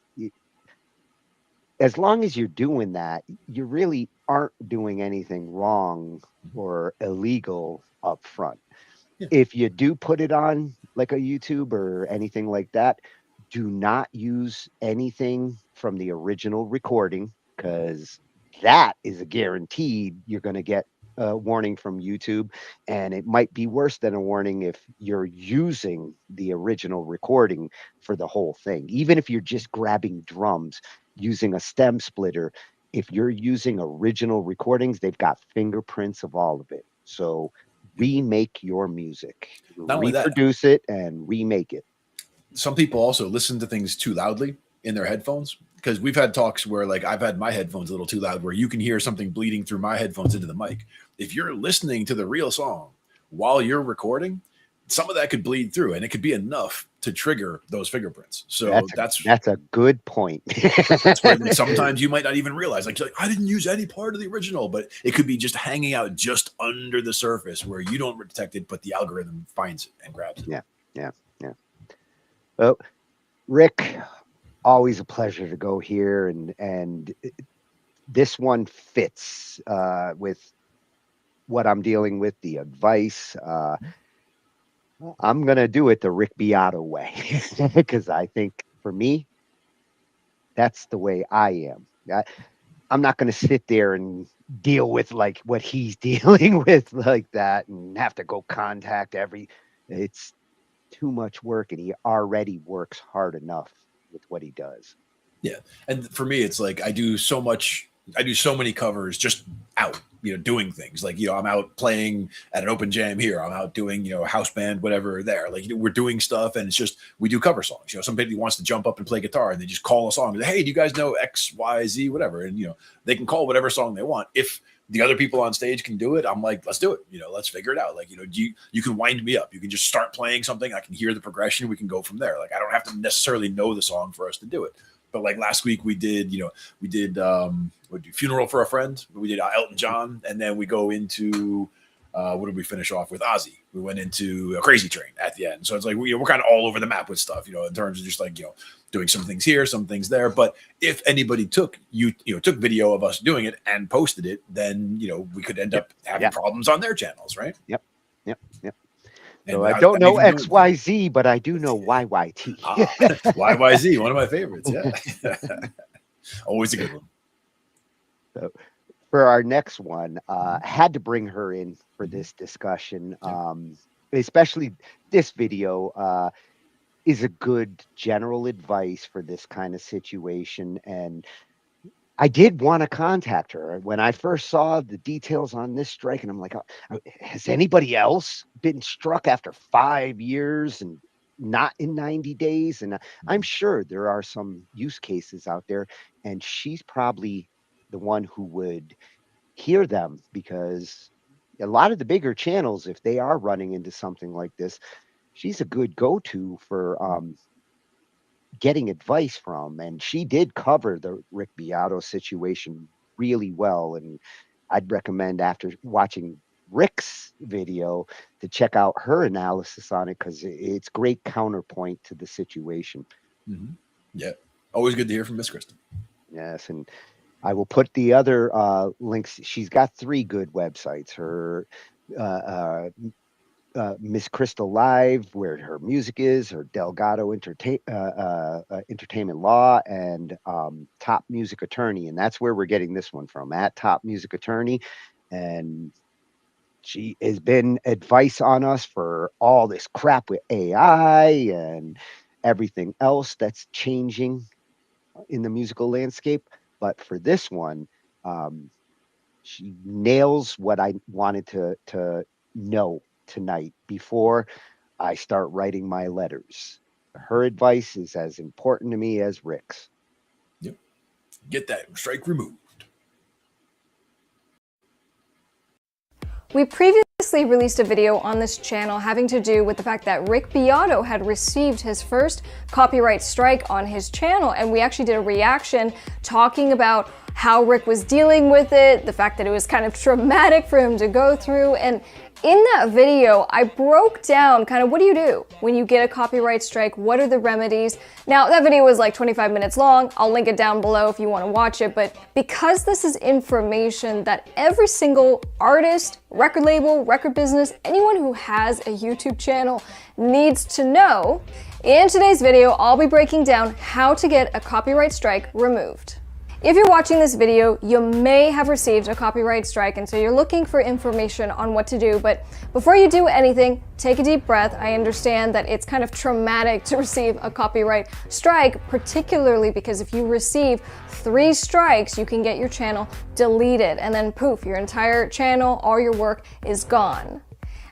as long as you're doing that, you really aren't doing anything wrong or illegal up front. If you do put it on like a YouTube or anything like that, do not use anything from the original recording, because that is a guaranteed you're going to get a warning from YouTube. And it might be worse than a warning if you're using the original recording for the whole thing. Even if you're just grabbing drums using a stem splitter, if you're using original recordings, they've got fingerprints of all of it. So remake your music, reproduce it and remake it. Some people also listen to things too loudly in their headphones, because we've had talks where like I've had my headphones a little too loud where you can hear something bleeding through my headphones into the mic. If you're listening to the real song while you're recording, some of that could bleed through, and it could be enough to trigger those fingerprints. So that's a good point. That's where sometimes you might not even realize, like, I didn't use any part of the original, but it could be just hanging out just under the surface where you don't detect it, but the algorithm finds it and grabs it. Yeah. Well, Rick, always a pleasure to go here, and this one fits with what I'm dealing with, the advice. I'm going to do it the Rick Beato way, because I think for me, that's the way I am. I'm not going to sit there and deal with like what he's dealing with like that and have to go contact it's too much work, and he already works hard enough with what he does. Yeah. And for me, it's like I do so many covers just out, doing things like, I'm out playing at an open jam here. I'm out doing, a house band, whatever there. Like, we're doing stuff, and it's just, we do cover songs. Somebody wants to jump up and play guitar, and they just call a song. And say, "Hey, do you guys know X, Y, Z, whatever?" And, they can call whatever song they want. If the other people on stage can do it, I'm like, let's do it. Let's figure it out. Like, you can wind me up. You can just start playing something. I can hear the progression. We can go from there. Like, I don't have to necessarily know the song for us to do it. But like last week we did Funeral for a Friend. We did Elton John, and then we go into what did we finish off with? Ozzy. We went into a Crazy Train at the end. So it's like we're kind of all over the map with stuff, in terms of just like doing some things here, some things there. But if anybody took video of us doing it and posted it, then we could end up having problems on their channels, right? Yep. So I don't know XYZ, but I do know YYT. YYZ, one of my favorites. Yeah. Always a good one. So for our next one, had to bring her in for this discussion. Especially this video is a good general advice for this kind of situation. And I did want to contact her when I first saw the details on this strike, and I'm like, has anybody else been struck after 5 years and not in 90 days? And I'm sure there are some use cases out there, and she's probably the one who would hear them, because a lot of the bigger channels, if they are running into something like this, she's a good go-to for getting advice from. And she did cover the Rick Beato situation really well, and I'd recommend, after watching Rick's video, to check out her analysis on it, because it's great counterpoint to the situation. Mm-hmm. Yeah, always good to hear from Miss Kristen. Yes, and I will put the other links. She's got 3 good websites. Her Miss Crystal Live, where her music is, or Delgado Entertainment Law, and Top Music Attorney. And that's where we're getting this one from, at Top Music Attorney. And she has been advice on us for all this crap with AI and everything else that's changing in the musical landscape. But for this one, she nails what I wanted to know tonight before I start writing my letters. Her advice is as important to me as Rick's. Yep. Get that strike removed. We previously released a video on this channel having to do with the fact that Rick Beato had received his first copyright strike on his channel, and we actually did a reaction talking about how Rick was dealing with it, the fact that it was kind of traumatic for him to go through. And in that video, I broke down kind of what do you do when you get a copyright strike, what are the remedies. Now, that video was like 25 minutes long. I'll link it down below if you want to watch it. But because this is information that every single artist, record label, record business, anyone who has a YouTube channel needs to know, in today's video, I'll be breaking down how to get a copyright strike removed. If you're watching this video, you may have received a copyright strike, and so you're looking for information on what to do. But before you do anything, take a deep breath. I understand that it's kind of traumatic to receive a copyright strike, particularly because if you receive 3 strikes, you can get your channel deleted, and then poof, your entire channel, all your work is gone.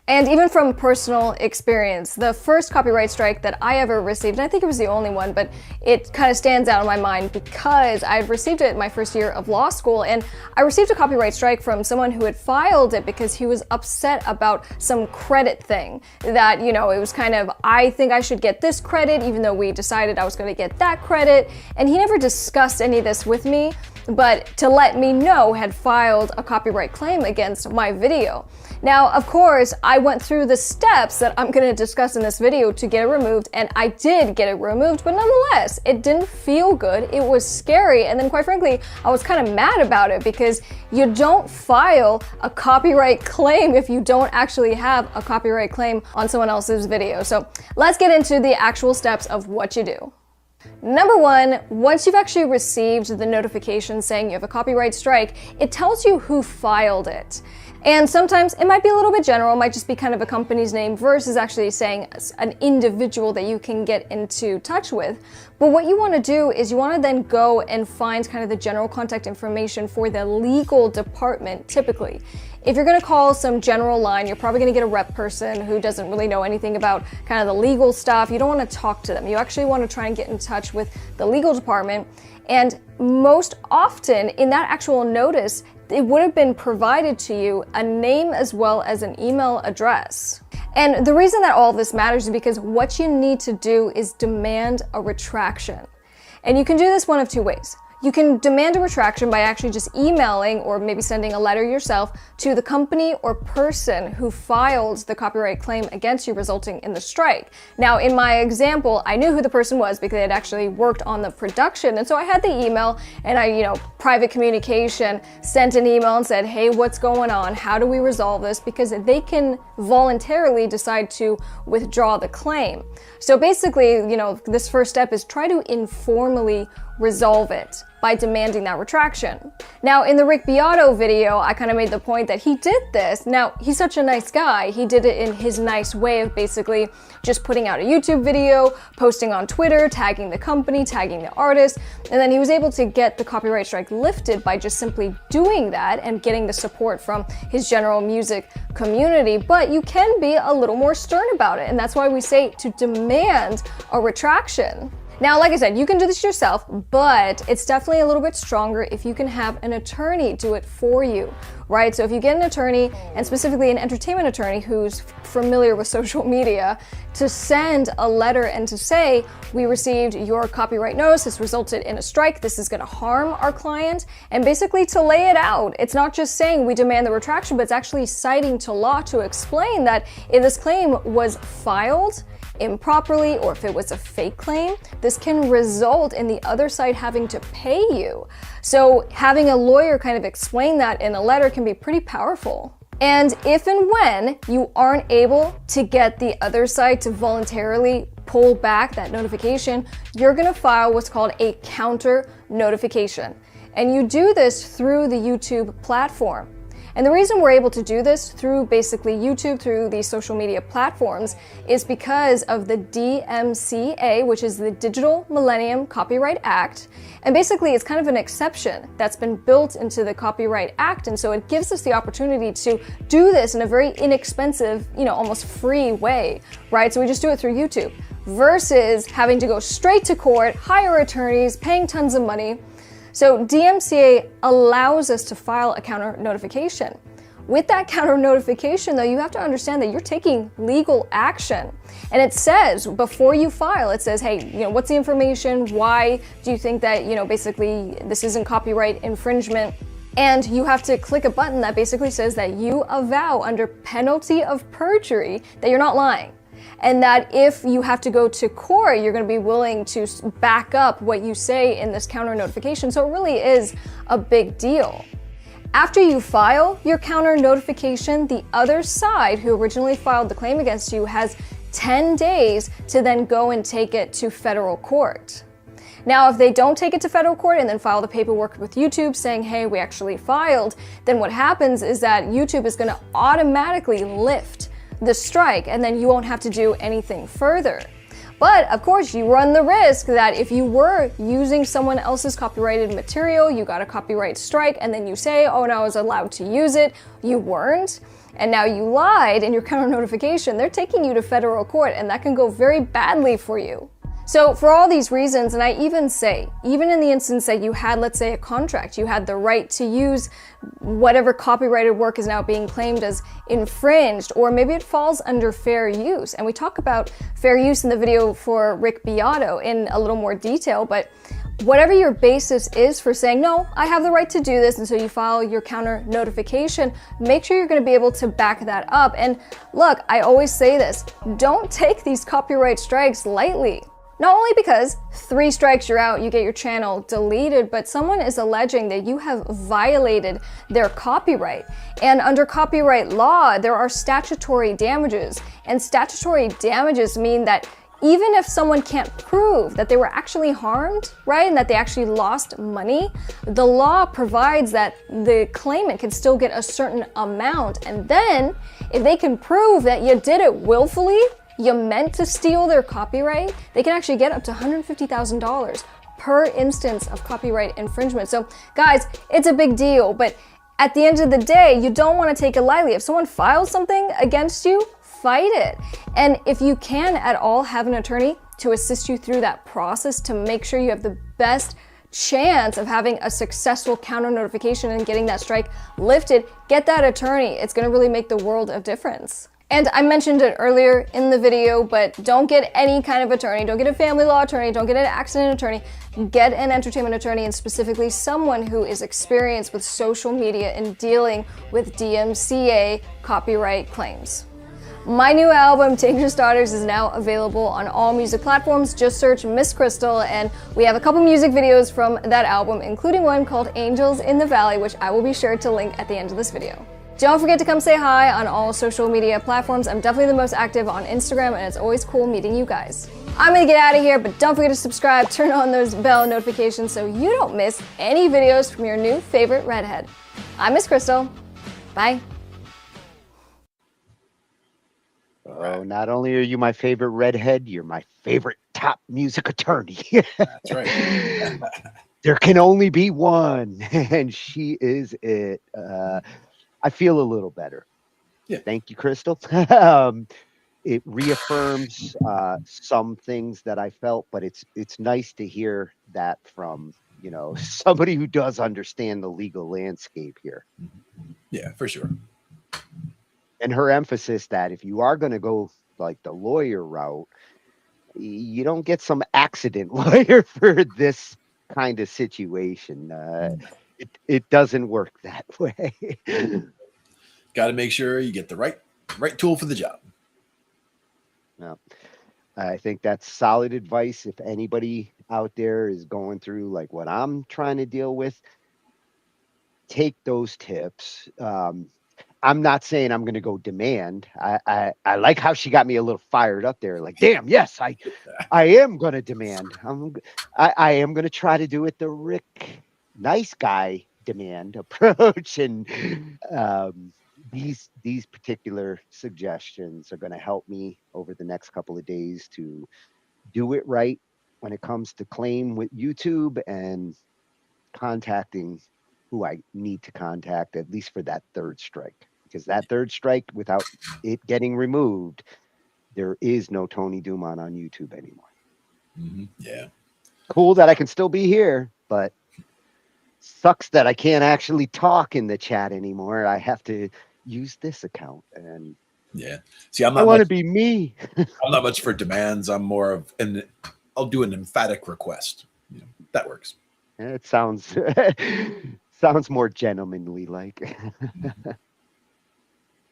And even from personal experience, the first copyright strike that I ever received, and I think it was the only one, but it kind of stands out in my mind because I had received it my first year of law school, and I received a copyright strike from someone who had filed it because he was upset about some credit thing. That, you know, it was kind of, I think I should get this credit even though we decided I was going to get that credit, and he never discussed any of this with me, but to let me know had filed a copyright claim against my video. Now, of course, I went through the steps that I'm going to discuss in this video to get it removed, and I did get it removed, but nonetheless, it didn't feel good. It was scary, and then quite frankly, I was kind of mad about it because you don't file a copyright claim if you don't actually have a copyright claim on someone else's video. So let's get into the actual steps of what you do. Number 1, once you've actually received the notification saying you have a copyright strike, it tells you who filed it. And sometimes it might be a little bit general, it might just be kind of a company's name versus actually saying an individual that you can get into touch with. But what you want to do is you want to then go and find kind of the general contact information for the legal department typically. If you're going to call some general line, you're probably going to get a rep person who doesn't really know anything about kind of the legal stuff. You don't want to talk to them. You actually want to try and get in touch with the legal department. And most often in that actual notice, it would have been provided to you a name as well as an email address. And the reason that all of this matters is because what you need to do is demand a retraction. And you can do this one of 2 ways. You can demand a retraction by actually just emailing or maybe sending a letter yourself to the company or person who filed the copyright claim against you, resulting in the strike. Now, in my example, I knew who the person was because they had actually worked on the production, and so I had the email, and I, private communication, sent an email and said, hey, what's going on? How do we resolve this? Because they can voluntarily decide to withdraw the claim. So basically, this first step is try to informally resolve it by demanding that retraction. Now, in the Rick Beato video, I kind of made the point that he did this. Now, he's such a nice guy. He did it in his nice way of basically just putting out a YouTube video, posting on Twitter, tagging the company, tagging the artist, and then he was able to get the copyright strike lifted by just simply doing that and getting the support from his general music community. But you can be a little more stern about it, and that's why we say to demand a retraction. Now, like I said, you can do this yourself, but it's definitely a little bit stronger if you can have an attorney do it for you, right? So if you get an attorney, and specifically an entertainment attorney who's familiar with social media, to send a letter and to say, we received your copyright notice, this resulted in a strike, this is gonna harm our client, and basically to lay it out. It's not just saying we demand the retraction, but it's actually citing to law to explain that if this claim was filed improperly or if it was a fake claim, this can result in the other side having to pay you. So having a lawyer kind of explain that in a letter can be pretty powerful. And if and when you aren't able to get the other side to voluntarily pull back that notification, you're going to file what's called a counter notification. And you do this through the YouTube platform. And the reason we're able to do this through basically YouTube, through these social media platforms, is because of the DMCA, which is the Digital Millennium Copyright Act. And basically it's kind of an exception that's been built into the Copyright Act. And so it gives us the opportunity to do this in a very inexpensive, almost free way, right? So we just do it through YouTube versus having to go straight to court, hire attorneys, paying tons of money. So DMCA allows us to file a counter notification. With that counter notification, though, you have to understand that you're taking legal action. And it says, before you file, it says, hey, what's the information? Why do you think that, basically this isn't copyright infringement? And you have to click a button that basically says that you avow under penalty of perjury that you're not lying. And that if you have to go to court, you're going to be willing to back up what you say in this counter notification. So it really is a big deal. After you file your counter notification, the other side who originally filed the claim against you has 10 days to then go and take it to federal court. Now, if they don't take it to federal court and then file the paperwork with YouTube saying, hey, we actually filed, then what happens is that YouTube is going to automatically lift the strike, and then you won't have to do anything further. But of course, you run the risk that if you were using someone else's copyrighted material, you got a copyright strike, and then you say, oh, no, I was allowed to use it, you weren't, and now you lied in your counter notification, they're taking you to federal court, and that can go very badly for you. So for all these reasons, and I even say, even in the instance that you had, let's say, a contract, you had the right to use whatever copyrighted work is now being claimed as infringed, or maybe it falls under fair use. And we talk about fair use in the video for Rick Beato in a little more detail, but whatever your basis is for saying, no, I have the right to do this, and so you file your counter notification, make sure you're going to be able to back that up. And look, I always say this, don't take these copyright strikes lightly. Not only because 3 strikes you're out, you get your channel deleted, but someone is alleging that you have violated their copyright. And under copyright law, there are statutory damages. And statutory damages mean that even if someone can't prove that they were actually harmed, right, and that they actually lost money, the law provides that the claimant can still get a certain amount. And then, if they can prove that you did it willfully, you meant to steal their copyright, they can actually get up to $150,000 per instance of copyright infringement. So guys, it's a big deal, but at the end of the day, you don't want to take it lightly. If someone files something against you, fight it. And if you can at all have an attorney to assist you through that process to make sure you have the best chance of having a successful counter notification and getting that strike lifted, get that attorney. It's going to really make the world of difference. And I mentioned it earlier in the video, but don't get any kind of attorney. Don't get a family law attorney. Don't get an accident attorney. Get an entertainment attorney, and specifically someone who is experienced with social media and dealing with DMCA copyright claims. My new album, Takedown Starters, is now available on all music platforms. Just search Miss Crystal, and we have a couple music videos from that album, including one called Angels in the Valley, which I will be sure to link at the end of this video. Don't forget to come say hi on all social media platforms. I'm definitely the most active on Instagram, and it's always cool meeting you guys. I'm gonna get out of here, but don't forget to subscribe, turn on those bell notifications so you don't miss any videos from your new favorite redhead. I'm Miss Crystal. Bye. Oh, not only are you my favorite redhead, you're my favorite top music attorney. That's right. There can only be one, and she is it. I feel a little better. Yeah. Thank you, Crystal. It reaffirms some things that I felt, but it's nice to hear that from, somebody who does understand the legal landscape here. Yeah, for sure. And her emphasis that if you are going to go like the lawyer route, you don't get some accident lawyer for this kind of situation. It doesn't work that way. Got to make sure you get the right tool for the job. No, I think that's solid advice. If anybody out there is going through like what I'm trying to deal with, take those tips. I'm not saying I'm going to go demand. I like how she got me a little fired up there. Like, damn, yes, I am going to demand. I am going to try to do it the Rick nice guy demand approach. And these particular suggestions are going to help me over the next couple of days to do it right when it comes to claim with YouTube and contacting who I need to contact, at least for that third strike. Because that third strike, without it getting removed, there is no Tony Dumont on YouTube anymore. Yeah. Cool that I can still be here, but sucks that I can't actually talk in the chat anymore. I have to use this account. And yeah. See, I want to be me. I'm not much for demands. I'm more of I'll do an emphatic request. That works. It sounds more gentlemanly like.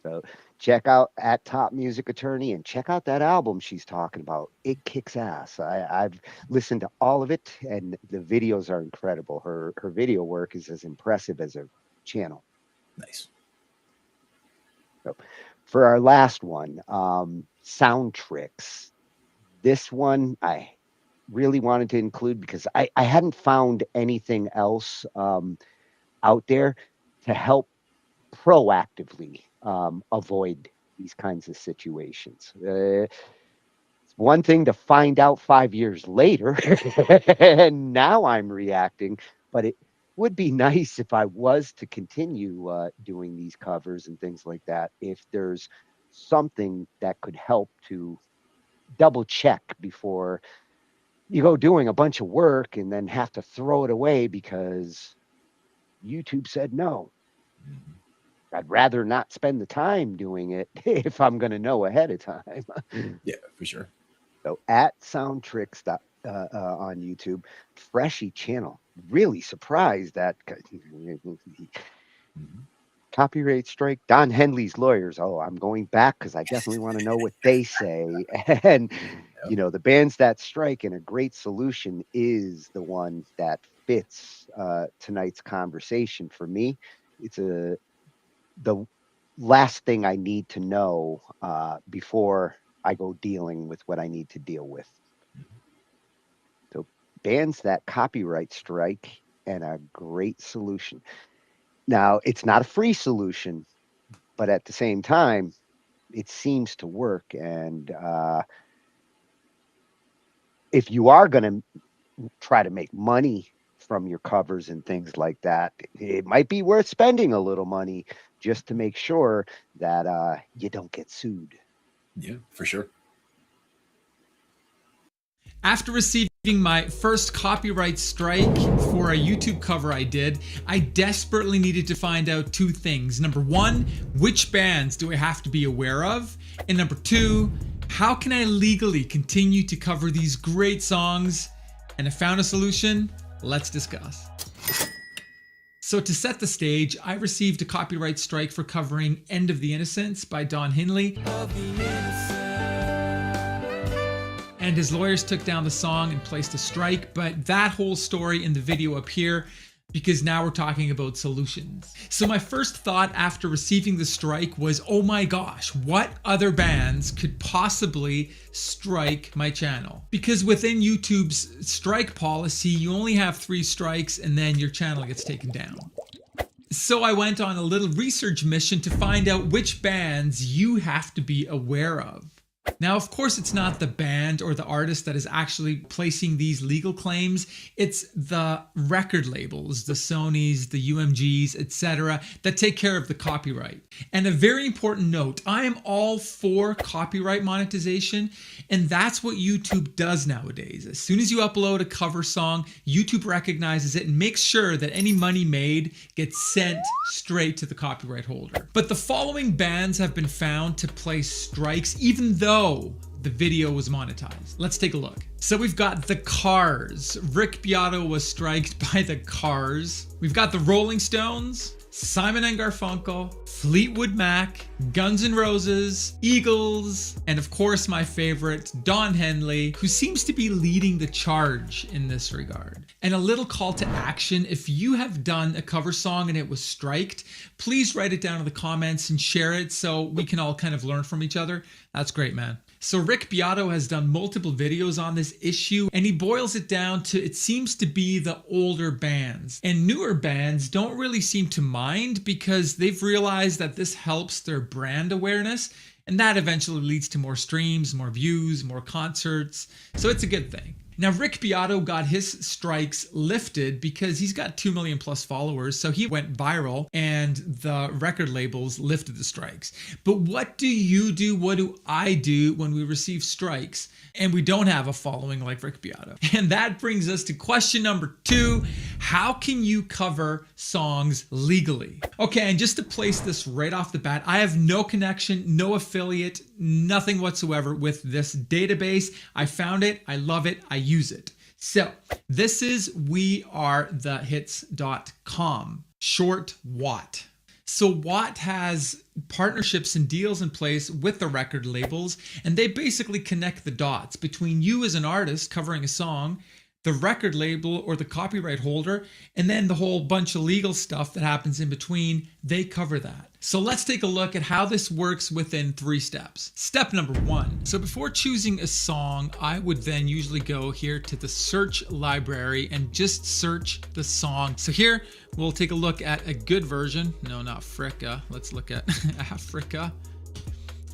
So check out at Top Music Attorney and check out that album she's talking about. It kicks ass. I've listened to all of it, and the videos are incredible. Her video work is as impressive as her channel. Nice. So for our last one, Sound Tricks. This one I really wanted to include because I hadn't found anything else out there to help proactively avoid these kinds of situations. It's one thing to find out 5 years later, and now I'm reacting, but it would be nice if I was to continue doing these covers and things like that, if there's something that could help to double check before you go doing a bunch of work and then have to throw it away because YouTube said no. I'd rather not spend the time doing it if I'm going to know ahead of time. Yeah, for sure. So at Soundtricks on YouTube, Freshy channel. Really surprised that copyright strike. Don Henley's lawyers. Oh, I'm going back because I definitely want to know what they say. And the bands that strike, and a great solution is the one that fits tonight's conversation for me. It's the last thing I need to know before I go dealing with what I need to deal with. So bands that copyright strike, and a great solution. Now, it's not a free solution, but at the same time, it seems to work. And if you are going to try to make money from your covers and things like that, it might be worth spending a little money just to make sure that you don't get sued. Yeah, for sure. After receiving my first copyright strike for a YouTube cover I did, I desperately needed to find out two things. Number one, which bands do I have to be aware of? And number two, how can I legally continue to cover these great songs? And I found a solution. Let's discuss. So to set the stage, I received a copyright strike for covering End of the Innocents by Don Henley. And his lawyers took down the song and placed a strike, but that whole story in the video up here, because now we're talking about solutions. So my first thought after receiving the strike was, oh my gosh, what other bands could possibly strike my channel? Because within YouTube's strike policy, you only have 3 strikes and then your channel gets taken down. So I went on a little research mission to find out which bands you have to be aware of. Now, of course, it's not the band or the artist that is actually placing these legal claims. It's the record labels, the Sonys, the UMGs, etc., that take care of the copyright. And a very important note, I am all for copyright monetization, and that's what YouTube does nowadays. As soon as you upload a cover song, YouTube recognizes it and makes sure that any money made gets sent straight to the copyright holder. But the following bands have been found to place strikes, even though the video was monetized. Let's take a look. So we've got the Cars. Rick Beato was striked by the Cars. We've got the Rolling Stones, Simon and Garfunkel, Fleetwood Mac, Guns N' Roses, Eagles, and of course my favorite, Don Henley, who seems to be leading the charge in this regard. And a little call to action: if you have done a cover song and it was striked, please write it down in the comments and share it so we can all kind of learn from each other. That's great, man. So Rick Beato has done multiple videos on this issue, and he boils it down to, it seems to be the older bands. And newer bands don't really seem to mind because they've realized that this helps their brand awareness, and that eventually leads to more streams, more views, more concerts. So it's a good thing. Now, Rick Beato got his strikes lifted because he's got 2 million plus followers, so he went viral and the record labels lifted the strikes. But what do you do? What do I do when we receive strikes and we don't have a following like Rick Beato? And that brings us to question number 2. How can you cover songs legally? Okay, and just to place this right off the bat, I have no connection, no affiliate, nothing whatsoever with this database. I found it, I love it, I use it. So this is wearethehits.com, short WAT. So WAT has partnerships and deals in place with the record labels, and they basically connect the dots between you as an artist covering a song, the record label or the copyright holder, and then the whole bunch of legal stuff that happens in between. They cover that. So let's take a look at how this works within 3 steps. Step number 1. So before choosing a song, I would then usually go here to the search library and just search the song. So here we'll take a look at a good version. No, not Fricka. Let's look at Africa.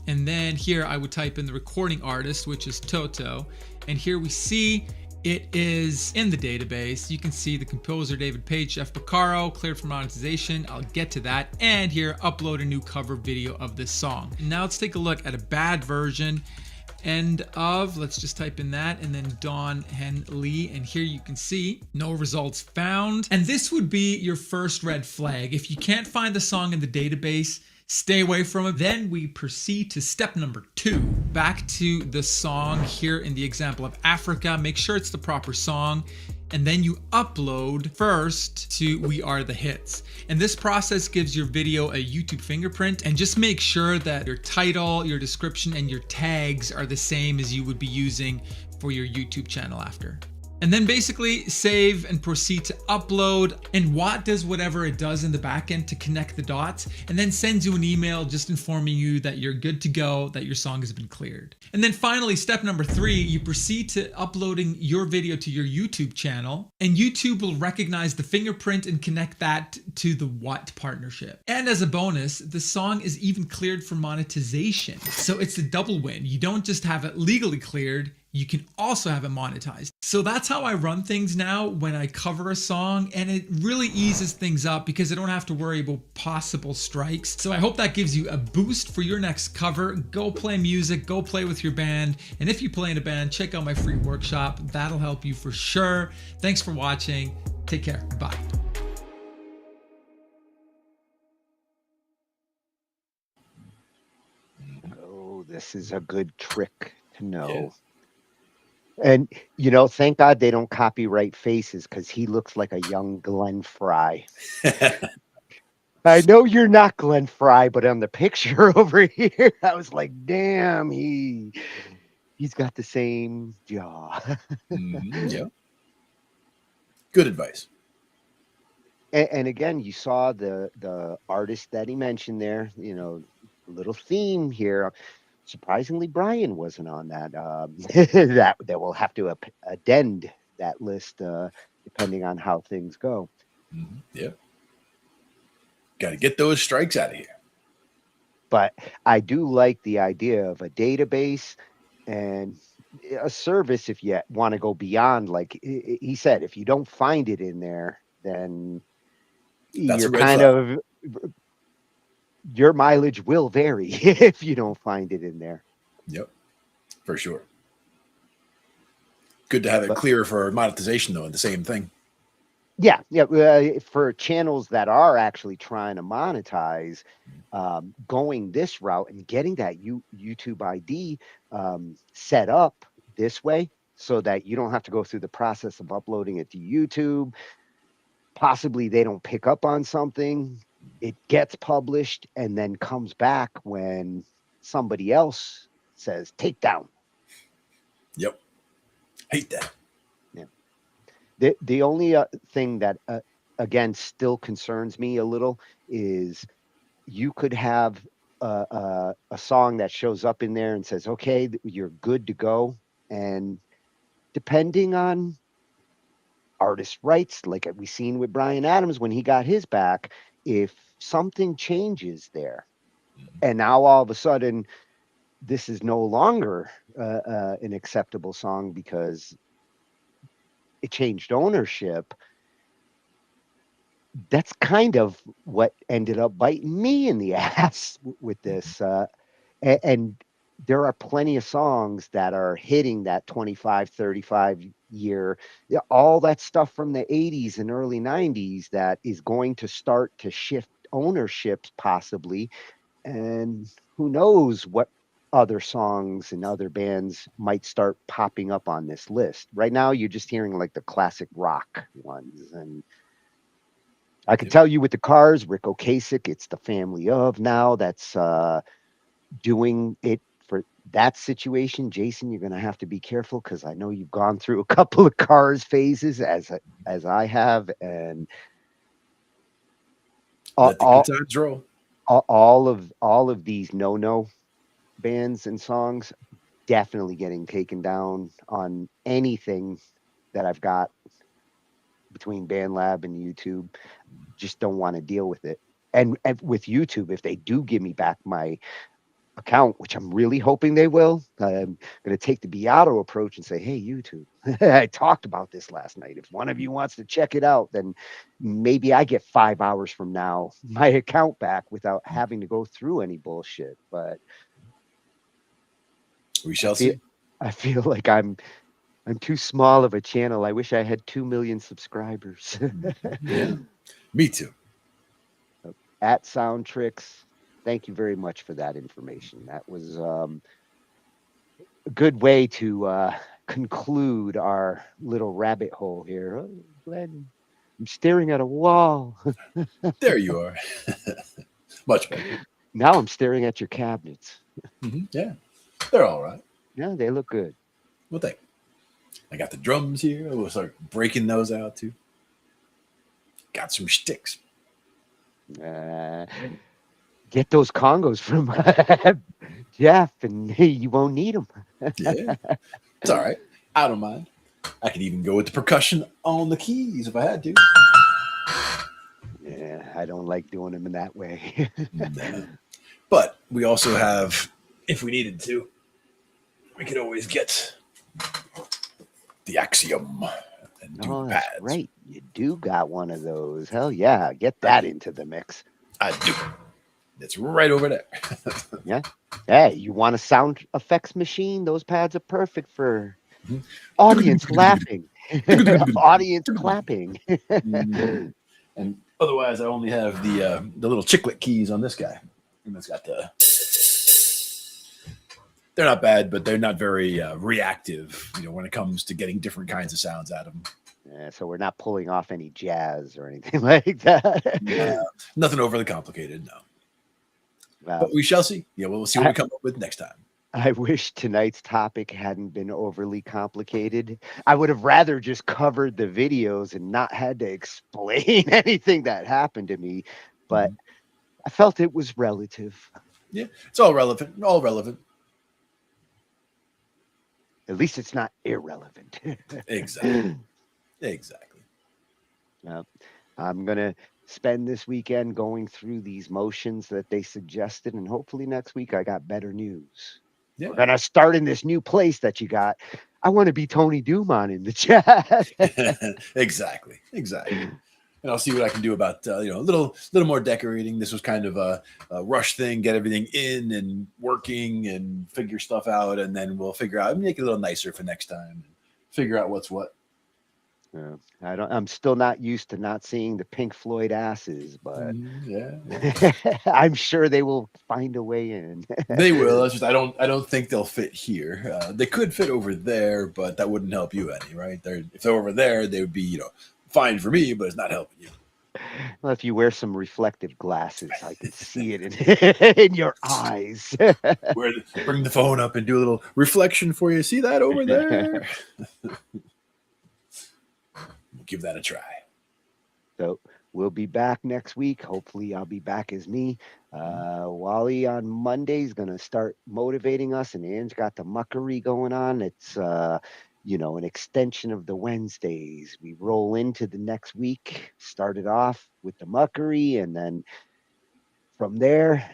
And then here I would type in the recording artist, which is Toto. And here we see it is in the database. You can see the composer David Page, Jeff Beccaro, cleared for monetization. I'll get to that. And here, upload a new cover video of this song. Now let's take a look at a bad version. End of, let's just type in that, and then Don Henley, and here you can see no results found. And this would be your first red flag. If you can't find the song in the database, stay away from it. Then we proceed to step number 2. Back to the song here in the example of Africa. Make sure it's the proper song. And then you upload first to We Are The Hits. And this process gives your video a YouTube fingerprint. And just make sure that your title, your description, and your tags are the same as you would be using for your YouTube channel after. And then basically save and proceed to upload, and WAT does whatever it does in the backend to connect the dots, and then sends you an email just informing you that you're good to go, that your song has been cleared. And then finally, step number 3, you proceed to uploading your video to your YouTube channel, and YouTube will recognize the fingerprint and connect that to the WAT partnership. And as a bonus, the song is even cleared for monetization. So it's a double win. You don't just have it legally cleared, you can also have it monetized. So that's how I run things now when I cover a song, and it really eases things up because I don't have to worry about possible strikes. So I hope that gives you a boost for your next cover. Go play music, go play with your band, and if you play in a band, check out my free workshop. That'll help you for sure. Thanks for watching. Take care. Bye. Oh, this is a good trick to know. Yeah. And, you know, thank God they don't copyright faces, because he looks like a young Glenn Fry. I know you're not Glenn Fry, but on the picture over here, I was like, damn, he's got the same jaw. Yeah. Good advice. And again, you saw the artist that he mentioned there, you know, little theme here. Surprisingly, Bryan wasn't on that. That will have to addend that list depending on how things go. Yeah. Got to get those strikes out of here. But I do like the idea of a database and a service if you want to go beyond. Like he said, if you don't find it in there, then you're kind of... your mileage will vary if you don't find it in there. Yep, for sure. Good to have it clear for monetization, though, and the same thing. Yeah. For channels that are actually trying to monetize, going this route and getting that YouTube ID set up this way so that you don't have to go through the process of uploading it to YouTube. Possibly they don't pick up on something. it gets published and then comes back when somebody else says takedown. Yep. Hate that. Yeah. The only thing that again still concerns me a little is you could have a song that shows up in there and says, okay, you're good to go. And depending on artist rights, like we seen with Bryan Adams when he got his back, if something changes there, and now all of a sudden this is no longer an acceptable song because it changed ownership, that's kind of what ended up biting me in the ass with this. And there are plenty of songs that are hitting that 25, 35 year, all that stuff from the 80s and early 90s that is going to start to shift ownerships possibly. And who knows what other songs and other bands might start popping up on this list. Right now, you're just hearing like the classic rock ones. And I can tell you with the Cars, Rick Ocasek, it's the family of now that's doing it for that situation. Jason, you're going to have to be careful because I know you've gone through a couple of Cars phases as I have, and Let the good times roll. All of these no bands and songs definitely getting taken down on anything that I've got between BandLab and YouTube. Just don't want to deal with it. And with YouTube, if they do give me back my account, which I'm really hoping they will, I'm going to take the Beato approach and say, hey, YouTube, I talked about this last night. If one of you wants to check it out, then maybe I get 5 hours from now my account back without having to go through any bullshit. But we shall see. I feel like I'm too small of a channel. I wish I had 2 million subscribers. Yeah, me too. At Soundtricks, thank you very much for that information. That was a good way to conclude our little rabbit hole here. Oh, Glenn, I'm staring at a wall. There you are. Much better. Now I'm staring at your cabinets. Yeah, they're all right. Yeah, they look good. Well, thank you. I got the drums here. We'll start breaking those out too. Got some sticks. Get those congos from Jeff, and you won't need them. Yeah, it's all right. I don't mind. I could even go with the percussion on the keys if I had to. Yeah, I don't like doing them in that way. Nah. But we also have, if we needed to, we could always get the Axiom and do that's pads. Right. You do got one of those. Hell yeah. Get that into the mix. I do. It's right over there. Yeah. Hey, you want a sound effects machine? Those pads are perfect for audience laughing. Audience clapping. And otherwise, I only have the little chiclet keys on this guy. And it's got the... They're not bad, but they're not very reactive, when it comes to getting different kinds of sounds out of them. Yeah, so we're not pulling off any jazz or anything like that. Nothing overly complicated, no. But we shall see. Yeah, we'll see what we come up with next time. I wish tonight's topic hadn't been overly complicated. I would have rather just covered the videos and not had to explain anything that happened to me. But I felt it was relative. Yeah, it's all relevant. All relevant. At least it's not irrelevant. Exactly. Exactly. I'm going to spend this weekend going through these motions that they suggested, and hopefully next week I got better news. Yeah. We're going to start in this new place that you got. I want to be Tony Dumont in the chat. Exactly. And I'll see what I can do about a little more decorating. This was kind of a rush thing, get everything in and working and figure stuff out, and then we'll figure out, make it a little nicer for next time, and figure out what's what. I'm still not used to not seeing the Pink Floyd asses, but yeah. I'm sure they will find a way in. They will. It's just I don't think they'll fit here. They could fit over there, but that wouldn't help you any, right? If they're over there, they would be fine for me, but it's not helping you. Well, if you wear some reflective glasses, I can see it in your eyes. Bring the phone up and do a little reflection for you. See that over there? Give that a try. So we'll be back next week. Hopefully I'll be back as me. Wally on Monday is going to start motivating us, and Ange got the muckery going on. It's, an extension of the Wednesdays. We roll into the next week, started off with the muckery, and then from there,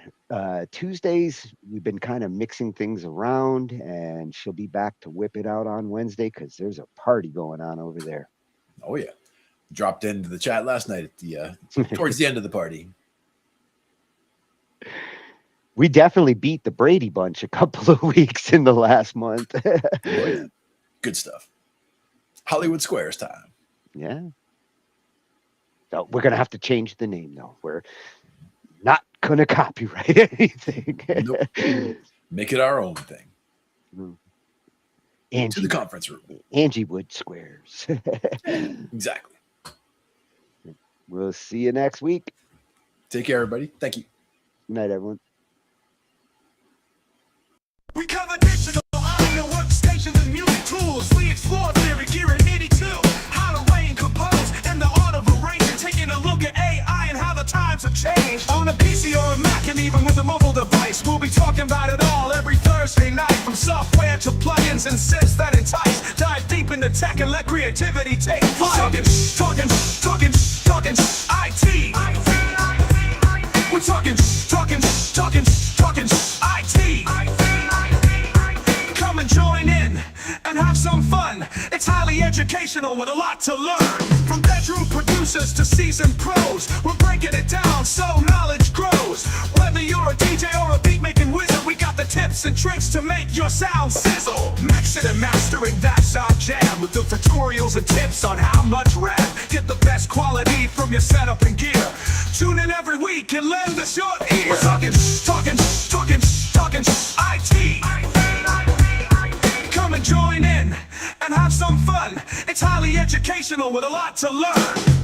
Tuesdays, we've been kind of mixing things around, and she'll be back to whip it out on Wednesday because there's a party going on over there. Oh, yeah. Dropped into the chat last night at the towards the end of the party. We definitely beat the Brady Bunch a couple of weeks in the last month. Oh, yeah. Good stuff. Hollywood Squares time. Yeah. So we're going to have to change the name, though. We're not going to copyright anything. Nope. Make it our own thing. Angie, to the conference room. Angified Squares. Exactly. We'll see you next week. Take care, everybody. Thank you. Good night, everyone. We cover digital audio workstations and music tools. We explore theory, gear at 82. How to arrange, compose, and the art of arranging. Taking a look at AI and how the times have changed. On a PC or a Mac and even with a mobile device, we'll be talking about it all every Thursday night. From software to plugins and synths that entice. Dive deep into tech and let creativity take flight. Talkin IT. We're talking IT. Come and join in and have some fun. It's highly educational with a lot to learn. From bedroom producers to seasoned pros, we're breaking it down so knowledge grows. Whether you're a DJ or a beat making wizard, we got the tips and tricks to make your sound sizzle. Mixing and mastering, that's our jam. With the tutorials and tips on how much rap. Get the best quality from your setup and gear. Tune in every week and lend us your ear. We're talking IT. Come and join in and have some fun. It's highly educational with a lot to learn.